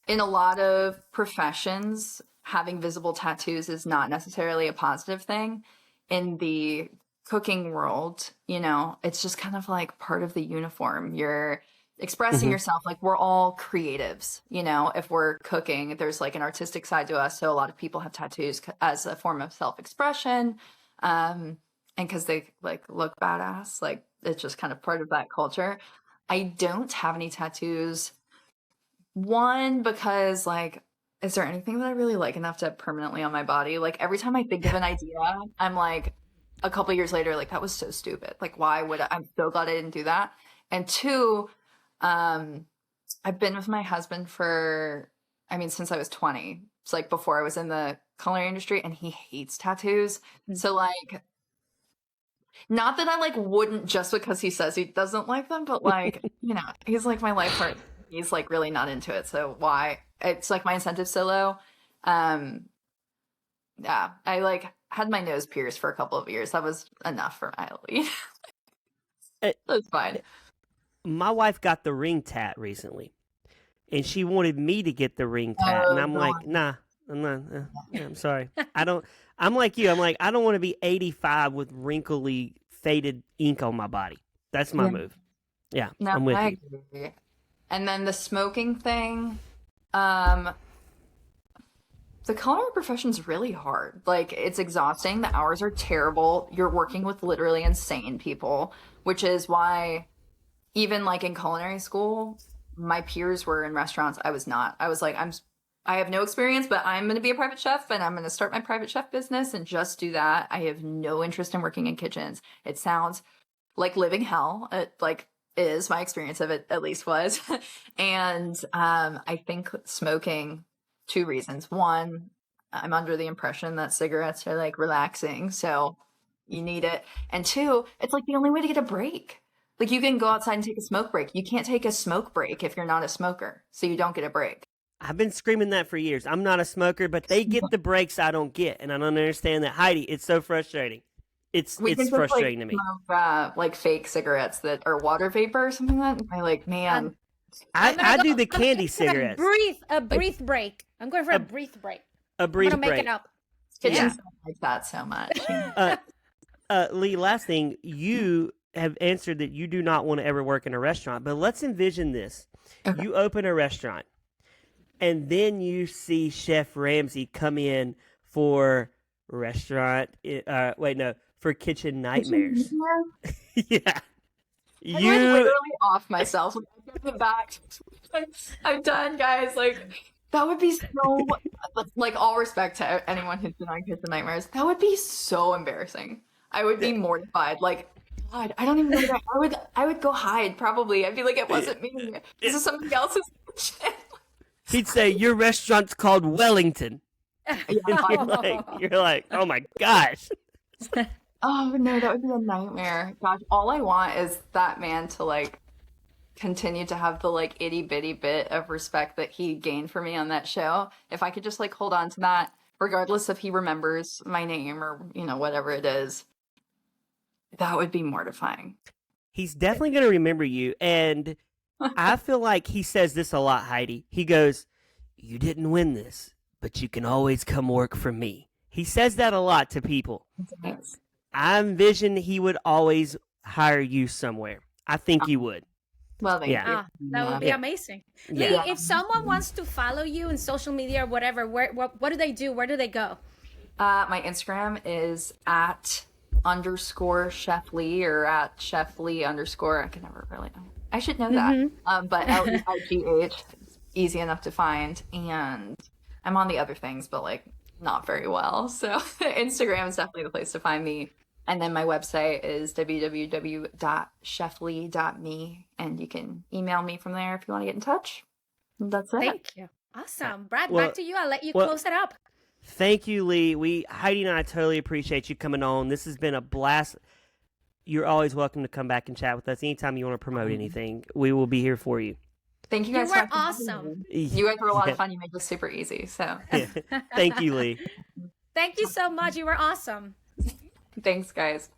in a lot of professions. Having visible tattoos is not necessarily a positive thing. In the cooking world, it's just kind of like part of the uniform. You're expressing yourself. Like we're all creatives, you know, if we're cooking, there's like an artistic side to us. So a lot of people have tattoos as a form of self-expression. And because they like look badass, like it's just kind of part of that culture. I don't have any tattoos. One, because like, is there anything that I really like enough to have permanently on my body? Like every time I think of an idea, I'm like, a couple years later, like that was so stupid. Like why would I'm so glad I didn't do that. And two, I've been with my husband for, I mean, since I was 20. It's like before I was in the culinary industry, and he hates tattoos. So like, not that I like wouldn't just because he says he doesn't like them, but like, you know, he's like my life partner. He's like really not into it. So why? It's like my incentive's so low. Yeah, I like had my nose pierced for a couple of years. That was enough for Miley. That's fine. My wife got the ring tat recently, and she wanted me to get the ring tat, and I'm like, nah, I'm not. I'm sorry. I don't. I'm like you. I'm like, I don't want to be 85 with wrinkly, faded ink on my body. That's my move. Yeah, no, I'm with I you. agree. And then the smoking thing, the culinary profession's really hard. Like, it's exhausting. The hours are terrible. You're working with literally insane people, which is why even like in culinary school, my peers were in restaurants. I was not. I was like, I have no experience, but I'm going to be a private chef, and I'm going to start my private chef business and just do that. I have no interest in working in kitchens. It sounds like living hell. It like is my experience of it, at least was. And I think smoking, two reasons. One, I'm under the impression that cigarettes are like relaxing, so you need it. And two, it's like the only way to get a break. Like you can go outside and take a smoke break. You can't take a smoke break if you're not a smoker, so you don't get a break. I've been screaming that for years. I'm not a smoker, but they get the breaks I don't get, and I don't understand that. Heidi, it's so frustrating. It's frustrating to me. Smoke, like fake cigarettes that are water vapor or something like that. I'm like, man. I do the candy cigarettes. A breathe break. I'm going for a breathe break. A breathe I'm gonna break. make it up. Kitchens don't like that so much. Leigh, last thing, you have answered that you do not want to ever work in a restaurant, but let's envision this. Okay. You open a restaurant, and then you see Chef Ramsay come in for for Kitchen Nightmares. Yeah. I'm literally off myself. I'm back. I'm done, guys. Like, that would be so, like, all respect to anyone who's been on Kitchen Nightmares. That would be so embarrassing. I would be mortified. Like, God, I don't even know that. I would go hide, probably. I'd be like, it wasn't me. This is somebody else's kitchen. He'd say, your restaurant's called Wellington. You're like, oh my gosh. Oh no, that would be a nightmare. Gosh, all I want is that man to like continue to have the like itty bitty bit of respect that he gained for me on that show. If I could just like hold on to that, regardless if he remembers my name or, you know, whatever it is, that would be mortifying. He's definitely going to remember you. And I feel like he says this a lot, Heidi. He goes, you didn't win this, but you can always come work for me. He says that a lot to people. Yes. I envision he would always hire you somewhere. I think he would. Well, thank you. That would be amazing. Yeah. Leigh, if someone wants to follow you in social media or whatever, what do they do? Where do they go? My Instagram is @_Chef Leigh or @Chef Leigh_. I can never really know. I should know that. But LEIGH, easy enough to find. And I'm on the other things, but like not very well. So Instagram is definitely the place to find me. And then my website is www.chefleigh.me, and you can email me from there if you want to get in touch. That's it. Thank you. Awesome. Brad, back to you. I'll let you close it up. Thank you, Leigh. Heidi and I totally appreciate you coming on. This has been a blast. You're always welcome to come back and chat with us anytime you want to promote anything. We will be here for you. Thank you guys. You were awesome. You guys were a lot of fun. You made this super easy. So Thank you, Leigh. Thank you so much. You were awesome. Thanks, guys.